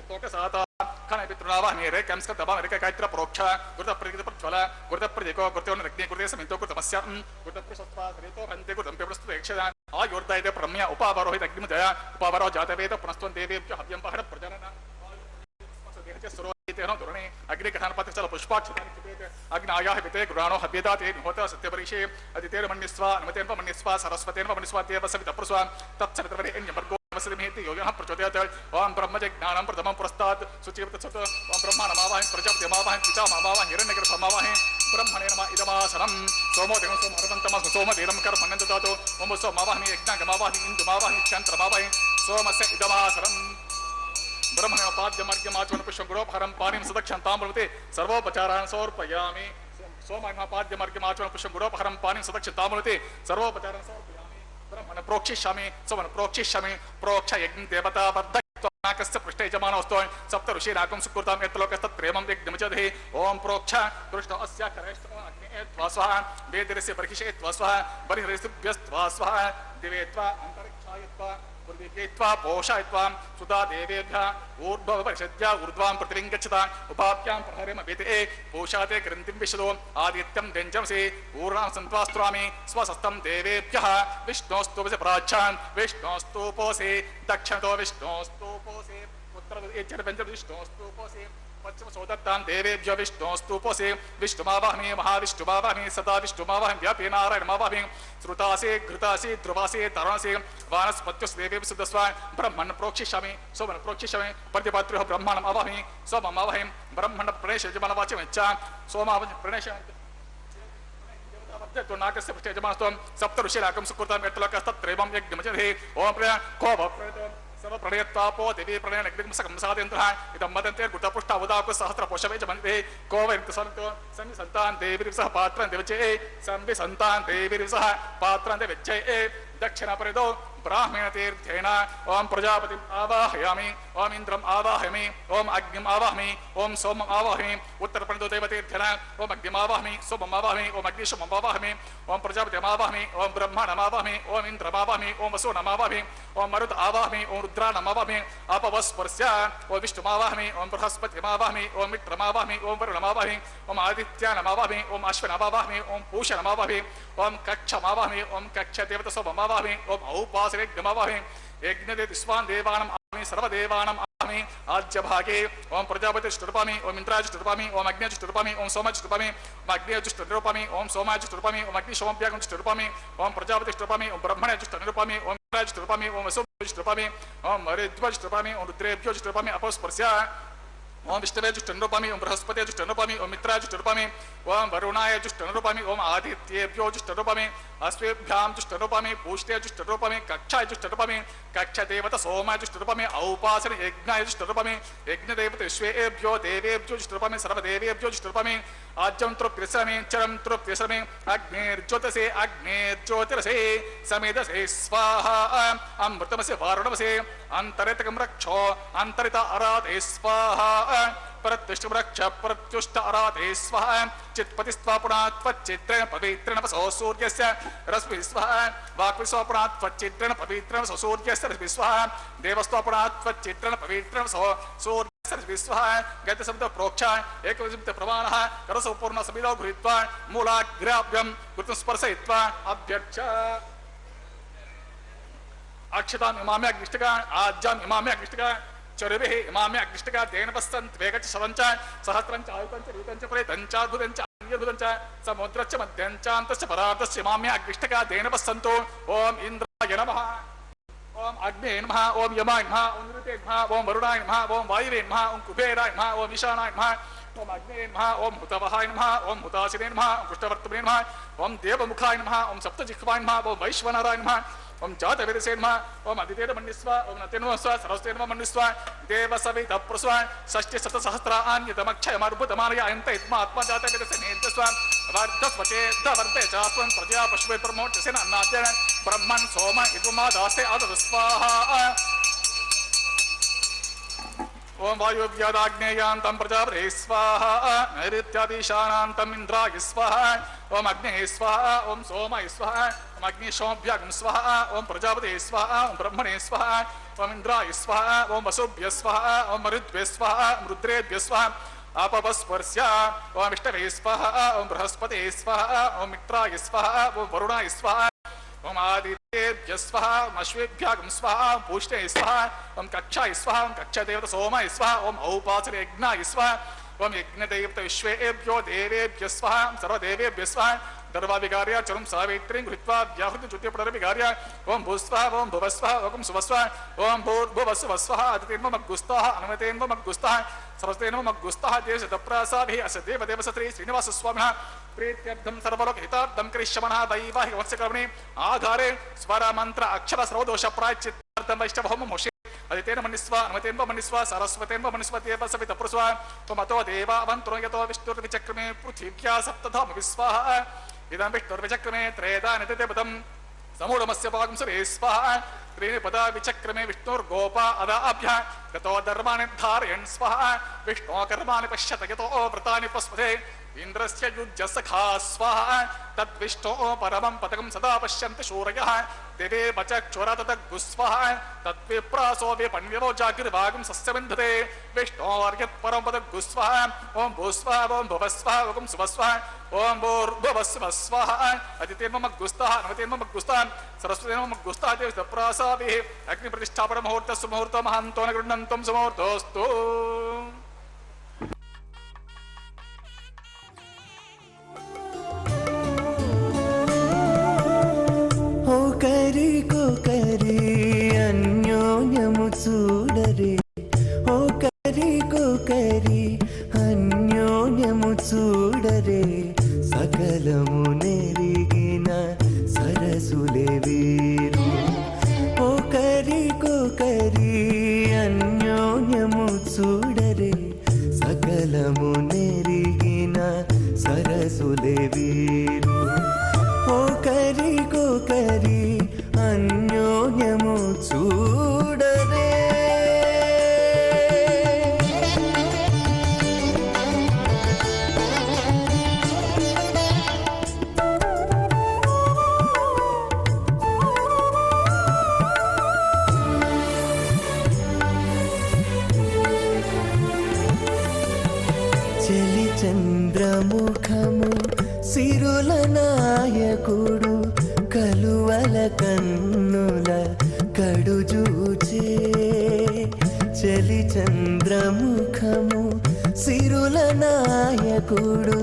तोकसाता खनपितृणावाहमि रेकंस्कदबा रेककायत्र प्रोक्ष गुरुतप्रज्वल गुरुतप्रजको गुरुतोनग्नि गुरुते समितो गुरुतमस्य गुरुतप्रशस्त्वा सरितो भन्ते गुरुतंप्यप्रस्तु यक्षदा आयोर्दायते प्रम्य उपावरोहित अग्निमदया उपावरो जातवेद पुनस्त्वं देवेभ्यो हव्यं पहर प्रजनन तेनो दुरणे अग्निकथानपत्र पुष्पाक्षतानि अग्नायाः विते गुराणो हव्यदाते निहोत सत्यपरिषे अदितेर्मन्यस्वा अनुमतेन्वमन्यस्वा सरस्वतेन्वमन्यस्वा सवितप्रस्वा तत्सवितर्वरेण्यवर्गो वसतिमेति योगिनः प्रचोदयात् ओं ब्रह्मज्ञानं प्रथमं पुरस्तात् शुचिवतसत् ओं ब्रह्माणमावाहं प्रजापतिमावाहं पितामहावाहं हिरण्यगर्भमावाहं ब्रह्मणे नमः इदमासनं सोमोदयं सोमहरवन्तमः सोमदेवं कर्मणं ददातु ओं सोममावाहं यज्ञागमावाहं इन्दुमावाहं चन्द्रमावाहं सोमस्य इदमासनं ब्रह्मणोपाद्यमर्घ्यमाचमन पुष्पगुणोपहरं पाणिं सदक्षन्तामृते सर्वोपचारान् समर्पयामि सोमपाद्यमर्घ्यमाचमन पुष्पगुणोपहरं पाणिं सदक्षन्तामृते सर्वोपचारान् समर्पयामि ब्रह्मण प्रोक्षिष्यामि सोमन प्रोक्षिष्यामि प्रोक्ष यज्ञ देवता बद्धकस्य पृष्ठे यजमानोऽस्तु सप्त ऋषीराकं सुकृतां यत्लोकस्तत्प्रेमं यज्ञमचदहि ओम प्रोक्ष कृष्ण अस्य करेष्टो अग्ने त्वा स्वाहा वेदिरस्य बर्हिषे त्वा स्वाहा बर्हिरस्यभ्यस्त्वा स्वाहा दिवे त्वा अन्तरिक्षाय त्वा पूर्विकेत्वा पोषयित्वा सुता देवेभ्यः ऊर्ध्वपरिषद्या ऊर्ध्वां पृथिवीं गच्छता उपाभ्यां प्रहरेमभिते पोषाते ग्रन्थिं विशदो आदित्यं व्यञ्जमसि ऊर्णां सन्त्वास्त्रामि स्वसस्तं देवेभ्यः विष्णोस्तुपसि प्राच्यान् विष्णोस्तुपोसि दक्षिणतो विष्णोस्तुपोसि उत्तरव्यञ्जनं विष्णोस्तुपोसि पश्चिम सोदत्तां देवेभ्यो विष्णोस्तुपोसि विष्णुमावाहमि महाविष्णुमावाहमि सदा विष्णुमावाहमि व्यापी नारायणमावाहमि श्रुतासि घृतासि ध्रुवासि तरुणसि वानस्पत्युस् देवेभ्यो सुदस्व ब्रह्मण प्रोक्षिष्यामि सोमन प्रोक्षिष्यामि प्रतिपात्र्यो ब्रह्मणम् आवाहमि सोममावाहमि ब्रह्मण प्रणेश यजमानवाच्यमिच्छा सोमावच प्रणेश तो नाकस्य पृष्ठे यजमानस्त्वं सप्त ऋषीराकं सुकृतां यत्लोकस्तत्प्रेमं यज्ञमचदहि ओम प्रिय को भवप्रेत सर्व प्रणयत्वापो देवी प्रणयन अग्निमसकं साधयन्तः इदं मदन्ते गुटपुष्टा उदाको सहस्र पोषवे च मन्ते को वैर्तसन्तो संवि सन्तान देवीरिसः पात्रं देवचे संवि सन्तान देवीरिसः पात्रं देवचे दक्षिणपरिदो ब्राह्मण तीर्थेन ओम प्रजापतिम् आवाहयामि ओम इंद्रम् आवाहयामि ओम अग्निम् आवाहयामि ओम सोमम् आवाहयामि उत्तरपरिदो देवतीर्थेन ओम अग्निम् आवाहयामि सोमम् आवाहयामि ओम अग्निशमम् आवाहयामि ओम प्रजापतिम् आवाहयामि ओम ब्रह्मणम् आवाहयामि ओम इंद्रम् आवाहयामि ओम वसुनम् आवाहयामि ओम मरुत आवाहयामि ओम रुद्राणम् आवाहयामि अपवस्पर्श्य ओम विष्णुम् आवाहयामि ओम बृहस्पतिम् आवाहयामि ओम मित्रम् आवाहयामि ओम वरुणम् आवाहयामि ओम आदित्यानम् आवाहयामि ओम अश्विनम् आवाहयामि ओम पूषणम् आवाहयामि ओम कक्षम् आवाहयामि ओम कक्ष देवता सोमम् आवाहयामि ओम औपासने यज्ञमावाहयामि यज्ञदे विश्वान् देवानाम् आवाहयामि सर्वदेवानाम् आवाहयामि आज्यभागे ओम प्रजापतिष्ठरूपामि ओम इन्द्राजुष्ठरूपामि ओम अग्निजुष्ठरूपामि ओम सोमाजुष्ठरूपामि ओम अग्निजुष्ठरूपामि ओम सोमाजुष्ठरूपामि ओम अग्निशोमभ्यागुष्ठरूपामि ओम प्रजापतिष्ठरूपामि ओम ब्रह्मणजुष्ठरूपामि ओम इंद्राजुष्ठरूपामि ओम वसुजुष्ठरूपामि ओम मरुद्वजुष्ठरूपामि ओम रुद्रेभ्योजुष्ठरूपामि अपस्पर्श्य ओम विष्णवे जुष्टनुरूपामि ओम बृहस्पते जुष्टनुरूपामि ओम मित्राय जुष्टनुरूपामि ओम वरुणाय जुष्टनुरूपामि ओम आदित्येभ्यो जुष्टनुरूपामि अश्वेभ्यां जुष्टनुरूपामि पूष्टे जुष्टनुरूपामि कक्षाय जुष्टनुरूपामि कक्षदेवता सोमाय जुष्टनुरूपामि औपासने यज्ञाय जुष्टनुरूपामि यज्ञदेवता विश्वेभ्यो देवेभ्यो जुष्टनुरूपामि सर्वदेवेभ्यो जुष्टनुरूपामि आज्यं तृप्तिसमि चरं तृप्तिसमि अग्निर्ज्योतसे अग्निर्ज्योतिरसे समेदसे स्वाहा अमृतमसे वारुणमसे अंतरितकं रक्षो अंतरित आराधे स्वाहा प्रत्युष्टवृक्ष प्रत्युष्ट आराधे स्वाहा चित्पतिस्त्वा पुनः त्वच्चित्रेण पवित्रेण वसो सूर्यस्य रश्मिः स्वाहा वाक्विस्त्वा पुनः त्वच्चित्रेण पवित्रेण वसो सूर्यस्य रश्मिः स्वाहा देवस्त्वा पुनः त्वच्चित्रेण पवित्रेण वसो सूर्यस्य रश्मिः स्वाहा गतशब्द प्रोक्ष एकविंशति प्रमाणः करसपूर्ण समिदो गृहीत्वा मूलाग्राभ्यं कृतं स्पर्शयित्वा अभ्यर्च अक्षताम् इमाम्य अग्निष्टका आज्याम् इमाम्य अग्निष्टका चरुभिः इमाम्य अग्निष्टका तेन पश्यन्त वेगच्च शतञ्च सहस्रञ्च आयुतञ्च ऋतञ्च प्रेतञ्च अद्भुतञ्च अन्यद्भुतञ्च समुद्रश्च मध्यञ्चान्तश्च परार्धश्च इमाम्य अग्निष्टका तेन पश्यन्तु ओम इन्द्राय नमः ओम अग्ने नमः ओम यमाय नमः ओम ऋते नमः ओम वरुणाय नमः ओम वायुवे नमः ओम कुबेराय नमः ओम ईशानाय नमः ओम अग्ने नमः ओम हुतवहाय नमः ओम हुताशिने नमः ओम कृष्णवर्तमने नमः ओम देवमुखाय नमः ओम सप्तजिह्वाय नमः ओम वैश्वनराय नमः ओम जातवेदसे नमः ओम अदितेन मन्यस्व ओम नतेन नमस्व सरस्वतेन मन्यस्व देवसवितः प्रस्व षष्टि शतसहस्रान्यतमक्षयमर्बुदमालयान्त इत्मा आत्मा जातवेदसे नेत्यस्व वर्धस्वचे दवर्ते चास्वं प्रजा पशुवे प्रमोच्यसेन अन्नाद्येन ब्रह्मन् सोम इदुमा दास्ते आदतु स्वाहा ओम वायुव्यादाग्नेयान्तं प्रजापते स्वाहा नैऋत्यादिशानान्तं इन्द्राय स्वाहा ओम अग्ने स्वाहा ओम सोमाय स्वाहा ओम अग्निशोभ्यागं स्वाहा ओम प्रजापते स्वाहा ओम ब्रह्मणे स्वाहा ओम इन्द्राय स्वाहा ओम वसुभ्य स्वाहा ओम मरुद्भ्य स्वाहा रुद्रेभ्य स्वाहा आपवस्पर्श्य ओम विष्णवे स्वाहा ओम बृहस्पते स्वाहा ओम मित्राय स्वाहा ओम वरुणाय स्वाहा ओम आदित्येभ्यः स्वाहा ओम अश्वेभ्यागं स्वाहा ओम पूष्णे स्वाहा ओम कक्षाय स्वाहा ओम कक्षादेवता सोमाय स्वाहा ओम औपासने यज्ञाय स्वाहा ओम यज्ञदेवता विश्वेभ्यो देवेभ्यः स्वाहा सर्वदेवेभ्यः स्वाहा दर्वाभिगार्य चरुं सावित्रीं गृहीत्वा व्याहृति ज्योतिपुनरभिगार्य ओम भूस्वाहा ओम भुवस्वाहा ओम सुवस्वाहा ओम भूर्भुवस्वस्वाः अदितेन्वमग्गुस्ताः अनुमतेन्वमग्गुस्ताः सरस्वतेन्वमग्गुस्ताः देवशतप्रासाभिः अस्य देवदेवसत्री श्रीनिवासस्वामिनः प्रीत्यर्थं सर्वलोकहितार्थं करिष्यमणः दैवाहिकवस्य कर्मणि आधारे स्वरमन्त्र अक्षर सर्वदोष प्रायश्चित्तार्थं वैष्णवहोमं मुषे अदितेन मन्यस्व अनुमतेन मन्यस्व सरस्वतेन मन्यस्व देवसवितः प्रस्व त्वमतो देवावन्तो यतो विष्णुर्विचक्रमे पृथिव्या सप्तधाम विश्वाहा इदं विष्णुर्विचक्रमे त्रेधा नित्यपदं समूढमस्य पाकं सुरे स्वाहा त्रीणि पदा विचक्रमे विष्णुर्गोपा अदाभ्यः गतो धर्माणि धारयन् स्वाहा विष्णो कर्माणि पश्यत यतो व्रतानि पस्पते इंद्रस्य युज्य सखा स्वाहा तद्विष्णो परमं पदकं सदा पश्यन्ति शूरयः देवे बचक्षुरा तद्गुस्वाहा तद्विप्रासो विपण्यवो जागृभागं सस्यविन्धते विष्णोर्यत् परं पदगुस्वाहा ओम भूस्वाहा ओम भुवस्वाहा ओम सुवस्वाहा ओम भूर्भुवस्वः स्वाहा अदितेन्वमग्गुस्ताः अनुमतेन्वमग्गुस्ताः सरस्वतेन्वमग्गुस्ताः देवशतप्रासाभिः अग्निप्रतिष्ठापन मुहूर्तः सुमुहूर्तो महान्तो न गृह्णन्तं सुमुहूर्तोऽस्तु करी अन्योन्यमु चूडरे ओ करी अन्योन्यमु चूडरे सकलमु नेरिगिन सरसुले वीरु ओ करी अन्योन्यमु चूडरे सकलमु नेरिगिन सरसुले वीरु ओ करी अन्योन्यमु चूडरे చలి చంద్రముఖము సిరుల నాయకుడు కలువల కన్నుల కడుజూచే చలి చంద్రముఖము సిరుల నాయకుడు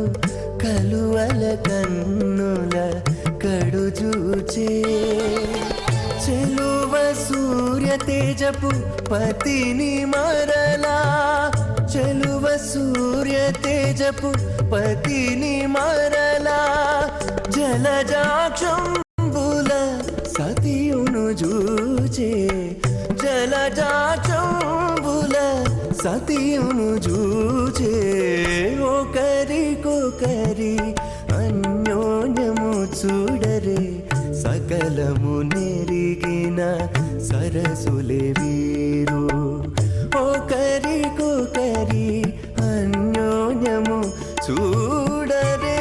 కలువల కన్నుల కడుజూచే చెలువ సూర్య తేజపు పతిని మరలా చెలువ సూర్య తేజపు పతిని మరలా జలజాక్షంబుల సతియును జూచే జలజాక్షంబుల సతియును జూచే ఒకరికొకరి అన్యోన్యము చూడరే సకలము నెరిగిన సరసులే వీరు ఒకరికొకరి అన్యోన్యము చూడరే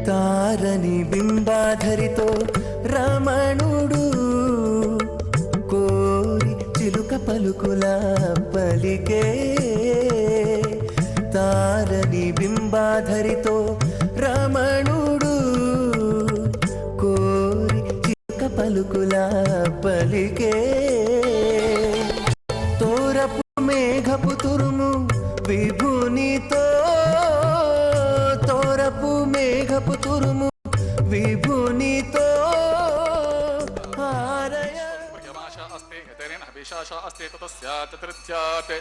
తారని బింబాధరితో రమణుడు కోరి చిలుక పలుకుల పలికే తారని బింబాధరితో రమణుడు కోరి చిలుక పలుకుల పలికే తోరపు మేఘపు తురుము విభునితో తోరపు మేఘపు తురుము शेषाशास्ते ततस्या चतुर्थ्यात्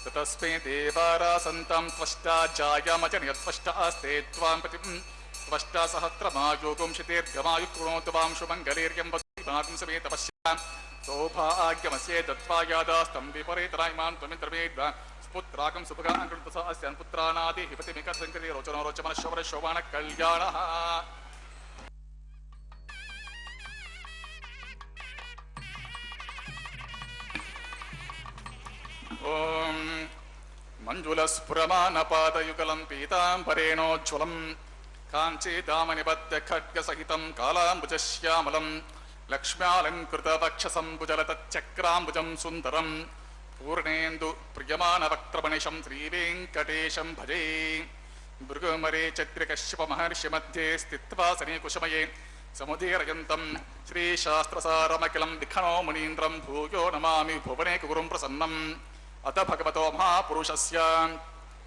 ततस्मै देवारासन्तं त्वष्टा जायामचन यत्त्वष्टास्ते त्वां प्रतिं त्वष्टा सहस्रमायोगुं शितेर्घमायुः कृणोतु वां शुभङ्गलेर्यं वदति समेत पश्यां सौभाग्यमस्ये दत्त्वा यादास्तं विपरीतरायमान् त्वमिन्द्रमेद्वा पुत्राकं सुभगान् कृतसा अस्यान् पुत्रानादि हिपतिमिकसङ्कृति रोचनो रोचमनश्वरशोभानः कल्याणः ॐ मञ्जुलस्फुरमानपादयुगलं पीताम्बरेणोज्ज्वलं काञ्चीदामनिबद्धखड्गसहितं कालाम्बुजश्यामलं लक्ष्म्यालङ्कृतवक्षसम्भुजलतच्चक्राम्बुजं सुन्दरं पूर्णेन्दु प्रियमानवक्त्रमनिशं श्रीवेङ्कटेशं भजे भृगुमरे चत्रिकश्यपमहर्षिमध्ये स्थित्वा सनीकुशमये समुदीरयन्तं श्रीशास्त्रसारमखिलं विखनो मुनीन्द्रं भूयो नमामि भुवने गुरुं प्रसन्नम् अत भगवतो महापुरुषस्य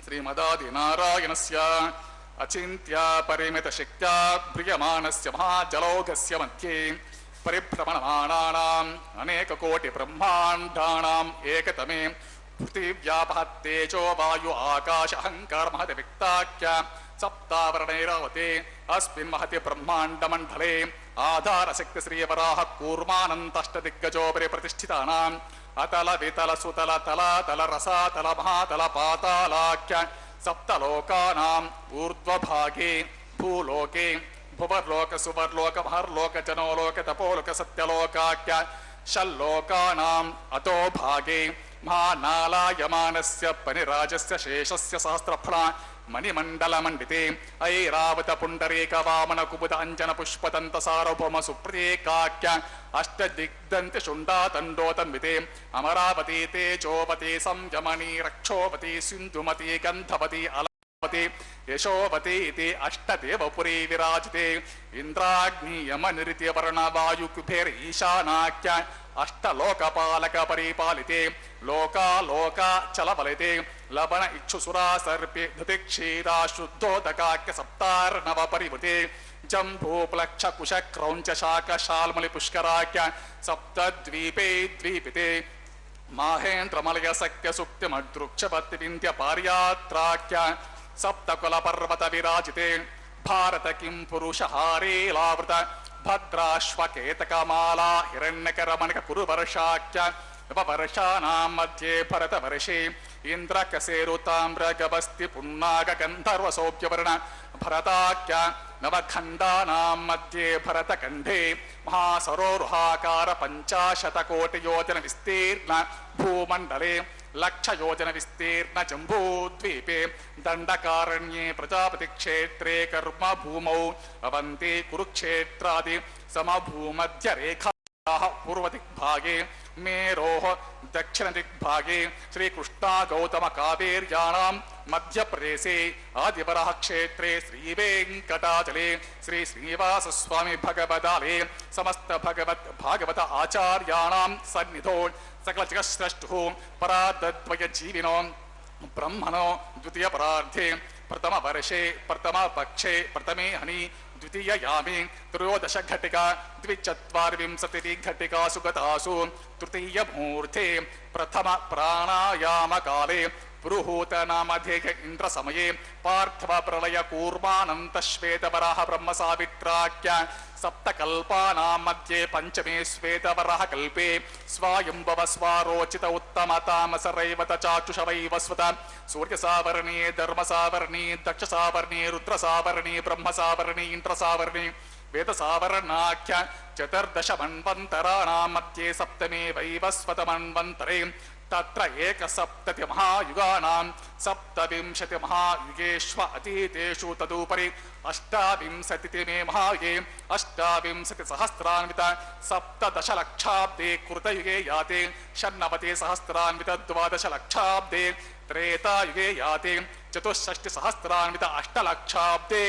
श्रीमदादिनारायणस्य अचिन्त्या परिमितशक्त्या प्रियमाणस्य महाजलौघस्य मध्ये परिभ्रमणमाणानाम् अनेककोटिब्रह्माण्डानाम् एकतमे पृथिव्यापहत्तेजो वायु आकाश अहङ्कार महति विक्ताख्य सप्तावरणैरावते अस्मिन् महति ब्रह्माण्डमण्डले आधारशक्ति श्रीवराह कूर्मानन्तष्टदिग्गजोपरि प्रतिष्ठितानाम् अतल वितल सुतल तलातल रसातल महातल पातालाख्य सप्तलोकानाम् ऊर्ध्वभागे भूलोके भुवर्लोक सुवर्लोक महर्लोक जनोलोक तपोलोक सत्यलोकाख्य षल्लोकानाम् अतो भागे महानालायमानस्य परिराजस्य शेषस्य सहस्रफला मणिमण्डलमण्डिते ऐरावत पुण्डरीक वामन कुमुद अञ्जन पुष्पदन्त सार्वभौम सुप्रतीकाख्य अष्टदिग्दन्ति शुण्डातण्डोतन्विते अमरावती तेजोवती संयमनी रक्षोवती सिन्धुमती गन्धवती अलवती यशोवती इति अष्टदेवपुरी विराजिते इन्द्राग्नियमनिरित्य वर्णवायुकुबेर ईशानाख्य अष्टलोकपालक परिपालिते लोका लोका चलबलिते लवण इक्षुसुरा सर्पे धृतिक्षीरा शुद्धोदकाख्य सप्तार्णव परिवृते जम्बूप्लक्ष कुश क्रौञ्च शाक शाल्मलि पुष्कराख्य सप्तद्वीपे द्वीपिते माहेन्द्रमलय सख्य सुक्तिमद्रुक्षपति विन्ध्य पार्यात्राख्य सप्तकुल पर्वत विराजिते भारत किं पुरुषहारे लावृत भद्राश्वकेतकमाला हिरण्यकरमणिक कुरुवर्षाख्य नववर्षाणां मध्ये भरतवर्षे इन्द्रकसेरुताम्रगभस्ति पुण्णागगन्धर्वसौभ्यवर्ण भरताख्य नवखण्डानां मध्ये भरतखण्डे महासरोरुहाकार 50 विस्तीर्ण भूमण्डले लक्षयोजन विस्तीर्ण जम्बूद्वीपे दण्डकारण्ये प्रजापति क्षेत्रे कर्म भूमौ अवन्ति कुरुक्षेत्रादि समभूमध्य रेखायाः पूर्वदिग्भागे मेरोः दक्षिणदिग्भागे श्रीकृष्णा गौतम कावेर्याणां मध्यप्रदेशे आदिवरः क्षेत्रे श्रीवेङ्कटाचले श्री श्रीनिवासस्वामी भगवदालये समस्त भागवत आचार्याणां सन्निधौ सकल जगत्स्रष्टुः परार्धद्वय जीविनो ब्रह्मणो द्वितीय परार्धे प्रथम वर्षे प्रथम पक्षे प्रथमे हनि द्वितीय यामे त्रयोदश घटिका द्विचत्वारिंशति घटिकासु गतासु तृतीय मुहूर्ते प्रथम प्राणायाम काले पुरुहूत नामधेय इंद्र समये पार्थव प्रलय कूर्मानंत श्वेतवराह ब्रह्म सावित्राख्य सप्तकल्पानां मध्ये पंचमे श्वेतवराह कल्पे स्वायंभव स्वारोचित उत्तम तामस रैवत चाक्षुष वैवस्वत सूर्य सावर्णी धर्म सावर्णी दक्ष सावर्णी रुद्र सावर्णी ब्रह्म सावर्णी इंद्र सावर्णी वेद सावर्णाख्य चतुर्दश मन्वन्तराणां मध्ये सप्तमे वैवस्वत मन्वन्तरे तत्र एकसप्तति महायुगानां सप्तविंशति महायुगेष्व अतीतेषु तदुपरि अष्टाविंशतितमे महायुगे अष्टाविंशति सहस्रान्वित सप्तदश लक्षाब्दे कृतयुगे याते षण्णवति सहस्रान्वित द्वादश लक्षाब्दे त्रेतायुगे याते चतुष्षष्टि सहस्रान्वित अष्टलक्षाब्दे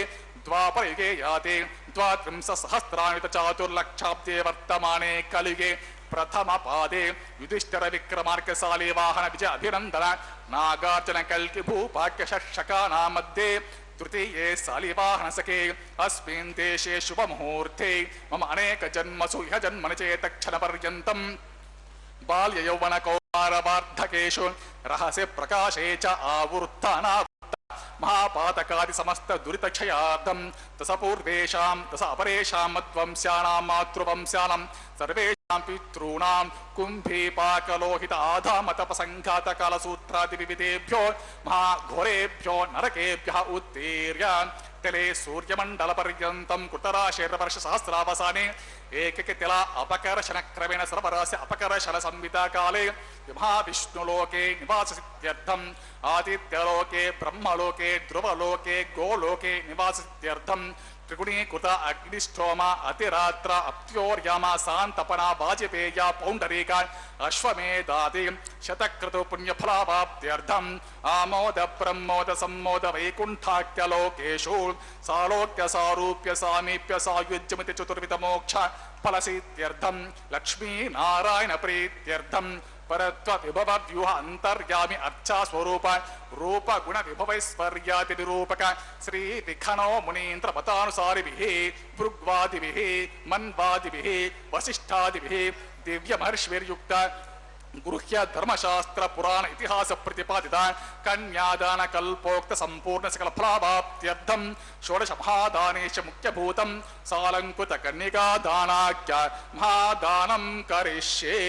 द्वापरयुगे याते द्वात्रिंश सहस्रान्वित चातुर्लक्षाब्दे वर्तमाने कलियुगे प्रथम पादे युधिष्ठिर विक्रमार्कशाली वाहन विजय अभिनंदन नागार्जुन कल्कि भूपाक्य षट्शकानां मध्ये तृतीये शालिवाहन सखे अस्मिन् देशे शुभ मुहूर्ते मम अनेक जन्मसु इह जन्मनि चेत् क्षण पर्यन्तं बाल्य यौवन कौमार वार्धकेषु रहस्य प्रकाशे च आवृत्तानावृत्ता महापातकादि समस्त दुरित क्षयार्थम तस पूर्वेषां तस अपरेषां मध्वंस्यानां मातृवंस्यानां सर्वेषां पितॄणां कुम्भीपाकलोहित आधामतपसङ्घात कालसूत्रादि विविधेभ्यो महाघोरेभ्यो नरकेभ्यः उत्तीर्य तले सूर्यमंडल पर्यंतं कृतराशेर्वर्ष सहस्रावसाने एककितिला अपकर्षण क्रमेण सर्वरास्य अपकर्षण संविता काले महाविष्णुलोके निवाससित्यर्थम् आदित्यलोके ब्रह्मलोके ध्रुवलोके गोलोके निवाससित्यर्थम् त्रिगुणीकृत अग्निष्ठोमा अतिरात्र अप्योर्यामा शांतपना वाजपेय पौंडरीक अश्वमेधादि शतक्रतु पुण्यफलावाप्त्यर्थम् आमोद प्रमोद सम्मोद वैकुंठाख्यलोकेषु सालोक्य सारूप्य सामीप्य सायुज्यमिति चतुर्विध मोक्ष फलसित्यर्थम् लक्ष्मी नारायण प्रीत्यर्थम् परत्व विभव व्यूह अंतर्यामी अर्चा स्वरूप रूप गुण विभवैश्वर्यादि निरूपक श्री विखनो मुनीन्द्र मतानुसारिभिः भृग्वादिभिः मन्वादिभिः वसिष्ठादिभिः दिव्य महर्षिभिर्युक्त गुह्य धर्मशास्त्र पुराण इतिहास प्रतिपादित कन्यादान कल्पोक्त संपूर्ण सकल फलावाप्त्यर्थम षोडश महादानेश मुख्यभूतम सालंकृत कन्निका दानाख्य महादानं करिष्ये।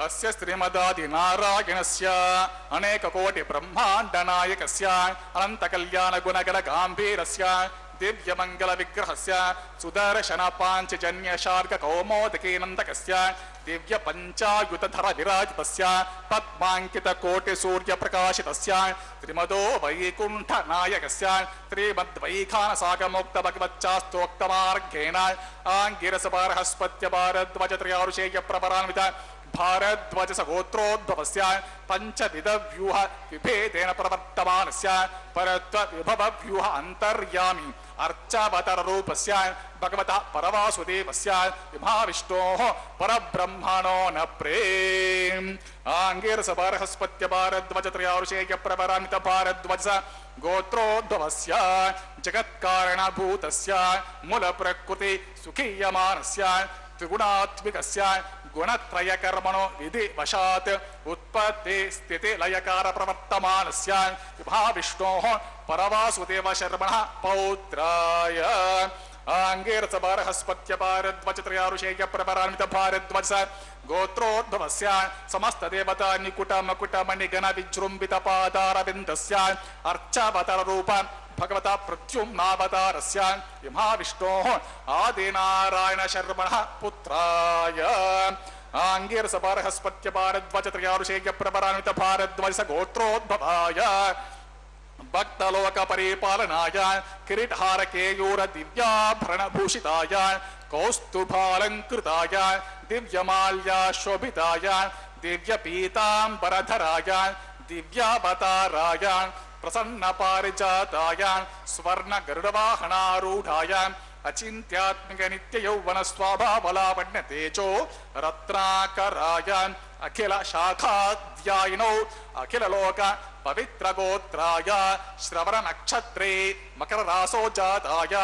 अस्य श्रीमदादि नारायणस्य अनेक कोटि ब्रह्मांड नायकस्य अनंत कल्याण गुणगण गांभीरस्य दिव्य मंगल विग्रहस्य सुदर्शन पांचजन्य शार्क कौमोदकी नंदकस्य दिव्य पंचायुत धर विराजितस्य पद्मांकित कोटि सूर्य प्रकाशितस्य श्रीमदो वैकुंठ नायकस्य श्रीमद्वैखान सागमोक्त भगवच्चास्तोक्त मार्गेण आंगिरस बृहस्पत्य भारद्वाज त्रयारुषेय प्रवरान्वित भारद्वाज सगोत्रोद्भवस्य पंचविध व्यूह विभेदेन प्रवर्तमानस्य परत्व विभव व्यूह अंतर्यामी अर्चावतार रूपस्य भगवतः परवासुदेवस्य महाविष्णोः परब्रह्मणो न प्रेम आंगिरस बृहस्पत्य भारद्वाज त्रयारुषेय प्रवरान्वित भारद्वाज गोत्रोद्भवस्य जगत्कारणभूतस्य मूल प्रकृति सुखीयमानस्य त्रिगुणात्मिकस्य गुणत्रय कर्मणो विधि वशात् उत्पत्ति स्थिति लयकार प्रवर्तमानस्य महाविष्णोः परवासुदेव शर्मणः पौत्राय आंगिरस बृहस्पत्य भारद्वाज त्रयारुषेय प्रवरान्वित भारद्वाज गोत्रोद्भवस्य समस्त देवता निकुट मकुट मणिगण विजृंभित पादारविन्दस्य अर्चावतार रूप भगवता प्रद्युम्नावतारस्य महाविष्णोः आदिनारायण शर्मणः पुत्राय आंगिरस बृहस्पत्य भारद्वाज त्रयारुषेय प्रवरान्वित भारद्वाज गोत्रोद्भवाय भक्तलोक परिपालनाय किरीटहार केयूर दिव्याभरण भूषिताय कौस्तुभालंकृताय दिव्यमाल्या शोभिताय दिव्य पीतांबरधराय दिव्यावताराय प्रसन्न पारिजाताय स्वर्ण गरुडवाहनारूढ़ाय अचिंत्यात्मिक नित्य यौवन स्वाभावलावण्य तेजो रत्नाकराय अखिल शाखाध्यायिनो अखिल लोक पवित्र गोत्राय श्रवण नक्षत्रे मकर रासो जाताय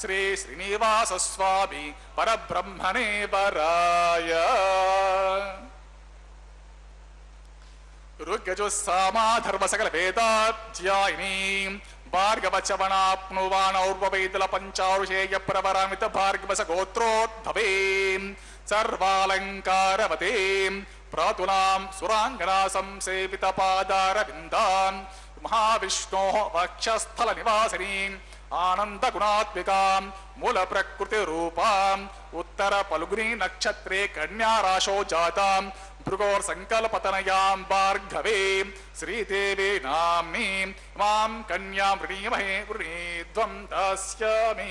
श्री श्रीनिवास स्वामी परब्रह्मणे वराय ऋग्यजुस्सामा धर्म सकल वेदाध्यायिनी भार्गवचवनाप्नुवानौर्वैदल पंचारुषेय प्रवरान्वित भार्गवस गोत्रोद्भवे सर्वालंकारवते प्रातुलां सुरांगना संसेवित पादारविन्दां महाविष्णोः वक्षस्थल निवासिनीं आनंद गुणात्मिकां मूल प्रकृति रूपां उत्तर पल्गुनी नक्षत्रे कन्या राशो जातां भृगोर संकल्पतनयां भार्गवे श्रीदेवी नाम्नीं मां कन्यां वृणीमहे वृणीध्वं दास्यामि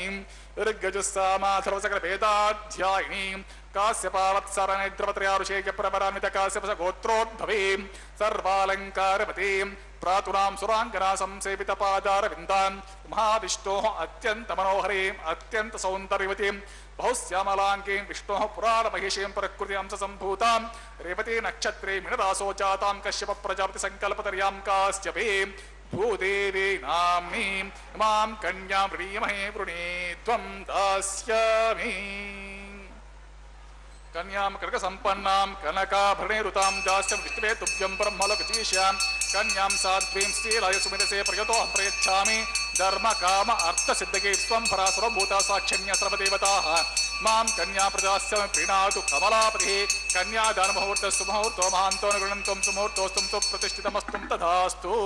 ऋग्यजुस्सामा सर्वसकल वेदाध्यायिनीं काश्यपावत्सरनेद्रवत्रयारुषेय प्रवरान्वित काश्यपस गोत्रोद्भवे सर्वालंकारवतीं प्रातुलां सुरांगना संसेवित पादारविन्दां महाविष्णोः अत्यंत मनोहरीं अत्यंत सौन्दर्यवतीं बहुश्यामलांगीं विष्णोः पुराण महिषीं प्रकृति अंश संभूतां रेवती नक्षत्रे मीनरासो जातां कश्यप प्रजापति संकल्पतर्यां काश्यपीं भूदेवी नाम्नीं मां कन्यां वृणीमहे वृणीध्वं दास्यामि कन्यां कर्क संपन्नां कनकाभरणैरुतां दास्यं विष्णवे तुभ्यं ब्रह्मलोकजीशां कन्यां साध्वीं स्त्रीलाय सुमिरसे प्रयतो प्रयच्छामि धर्म काम अर्थ सिद्धगे स्वं परासुरं भूता साक्षिण्य सर्वदेवताः मां कन्या प्रदास्यामि प्रीणातु कमलापतिः कन्यादान मुहूर्त सुमुहूर्तो महान्तो गृणन्तं सुमुहूर्तोस्तुं सुप्रतिष्ठितमस्तुं तथास्तु।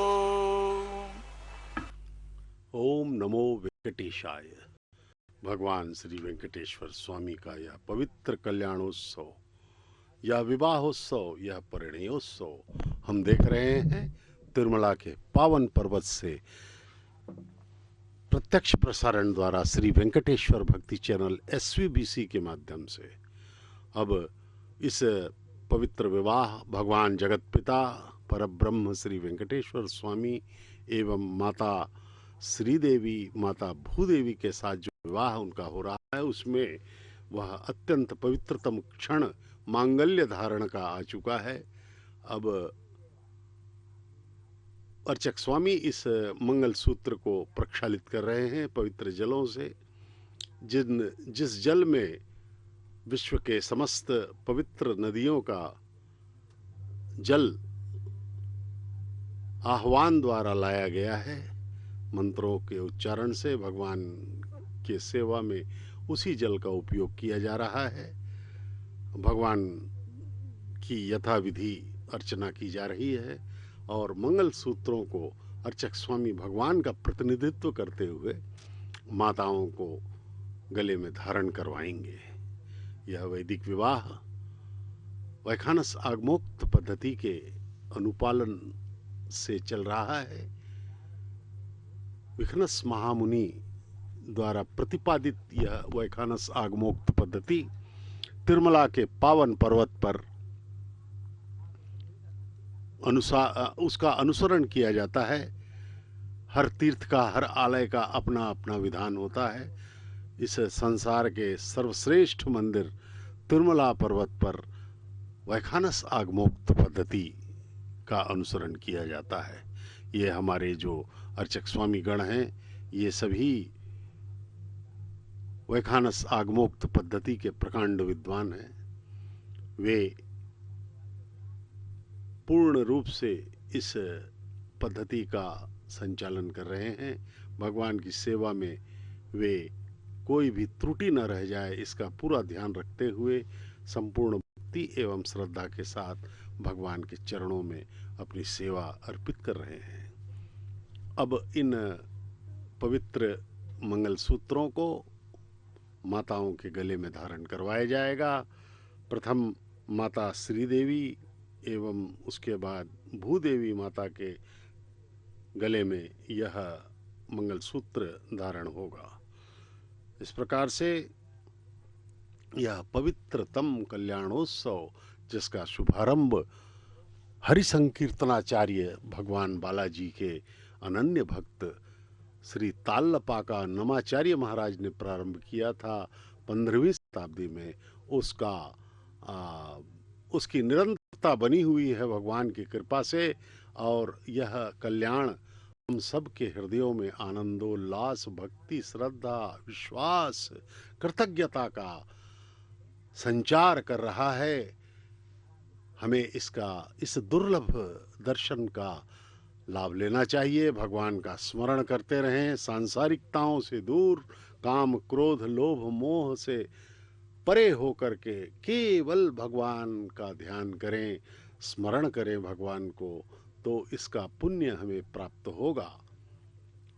ओम नमो वेंकटेशाय। भगवान श्री वेंकटेश्वर स्वामी का यह पवित्र कल्याणोत्सव, यह विवाहोत्सव, यह परिणयोत्सव हम देख रहे हैं तिरुमला के पावन पर्वत से प्रत्यक्ष प्रसारण द्वारा श्री वेंकटेश्वर भक्ति चैनल SVBC के माध्यम से। अब इस पवित्र विवाह भगवान जगत पिता परब्रह्म श्री वेंकटेश्वर स्वामी एवं माता श्रीदेवी माता भूदेवी के साथ जो विवाह उनका हो रहा है, उसमें वह अत्यंत पवित्रतम क्षण मांगल्य धारण का आ चुका है। अब अर्चक स्वामी इस मंगल सूत्र को प्रक्षालित कर रहे हैं पवित्र जलों से, जिस जल में विश्व के समस्त पवित्र नदियों का जल आह्वान द्वारा लाया गया है। मंत्रों के उच्चारण से भगवान के सेवा में उसी जल का उपयोग किया जा रहा है। भगवान की यथाविधि अर्चना की जा रही है और मंगल सूत्रों को अर्चक स्वामी भगवान का प्रतिनिधित्व करते हुए माताओं को गले में धारण करवाएंगे। यह वैदिक विवाह वैखानस आगमोक्त पद्धति के अनुपालन से चल रहा है। विखनस महामुनि द्वारा प्रतिपादित यह वैखानस आगमोक्त पद्धति तिरुमला के पावन पर्वत पर उसका अनुसरण किया जाता है। हर तीर्थ का, हर आलय का अपना अपना विधान होता है। इस संसार के सर्वश्रेष्ठ मंदिर तिरुमला पर्वत पर वैखानस आगमोक्त पद्धति का अनुसरण किया जाता है। ये हमारे जो अर्चक स्वामी गण हैं, ये सभी वैखानस आगमोक्त पद्धति के प्रकांड विद्वान हैं। वे पूर्ण रूप से इस पद्धति का संचालन कर रहे हैं। भगवान की सेवा में वे कोई भी त्रुटि न रह जाए, इसका पूरा ध्यान रखते हुए संपूर्ण भक्ति एवं श्रद्धा के साथ भगवान के चरणों में अपनी सेवा अर्पित कर रहे हैं। अब इन पवित्र मंगल सूत्रों को माताओं के गले में धारण करवाया जाएगा। प्रथम माता श्रीदेवी एवं उसके बाद भूदेवी माता के गले में यह मंगल सूत्र धारण होगा। इस प्रकार से यह पवित्रतम कल्याणोत्सव, जिसका शुभारंभ हरि संकीर्तनाचार्य भगवान बालाजी के अनन्य भक्त श्री ताल्लपाका नमाचार्य महाराज ने प्रारंभ किया था 15वीं शताब्दी में, उसकी निरंतरता बनी हुई है भगवान की कृपा से। और यह कल्याण हम सब के हृदयों में आनंदोल्लास, भक्ति, श्रद्धा, विश्वास, कृतज्ञता का संचार कर रहा है। हमें इस दुर्लभ दर्शन का लाभ लेना चाहिए। भगवान का स्मरण करते रहें, सांसारिकताओं से दूर, काम, क्रोध, लोभ, मोह से परे होकर के केवल भगवान का ध्यान करें, स्मरण करें भगवान को, तो इसका पुण्य हमें प्राप्त होगा।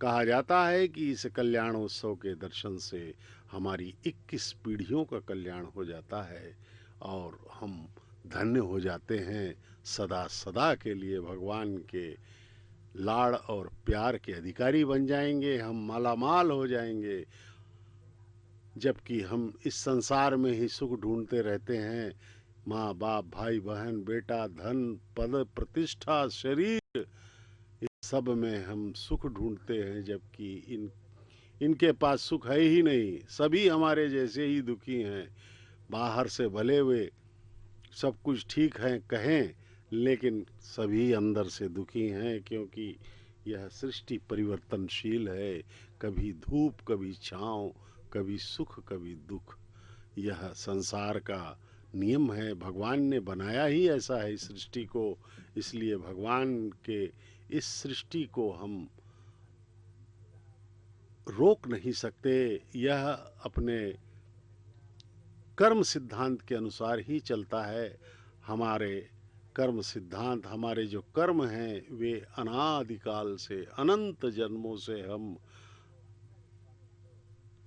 कहा जाता है कि इस कल्याणोत्सव के दर्शन से हमारी 21 पीढ़ियों का कल्याण हो जाता है और हम धन्य हो जाते हैं। सदा सदा के लिए भगवान के लाड़ और प्यार के अधिकारी बन जाएंगे, हम मालामाल हो जाएंगे। जबकि हम इस संसार में ही सुख ढूंढते रहते हैं, माँ बाप, भाई बहन, बेटा, धन, पद, प्रतिष्ठा, शरीर, इस सब में हम सुख ढूंढते हैं, जबकि इनके पास सुख है ही नहीं। सभी हमारे जैसे ही दुखी हैं। बाहर से भले वे सब कुछ ठीक है कहें, लेकिन सभी अंदर से दुखी हैं, क्योंकि यह सृष्टि परिवर्तनशील है। कभी धूप, कभी छाँव, कभी सुख, कभी दुख। यह संसार का नियम है, भगवान ने बनाया ही ऐसा है इस सृष्टि को, इसलिए भगवान के इस सृष्टि को हम रोक नहीं सकते। यह अपने कर्म सिद्धांत के अनुसार ही चलता है। हमारे कर्म सिद्धांत, हमारे जो कर्म हैं वे अनादिकाल से, अनंत जन्मों से हम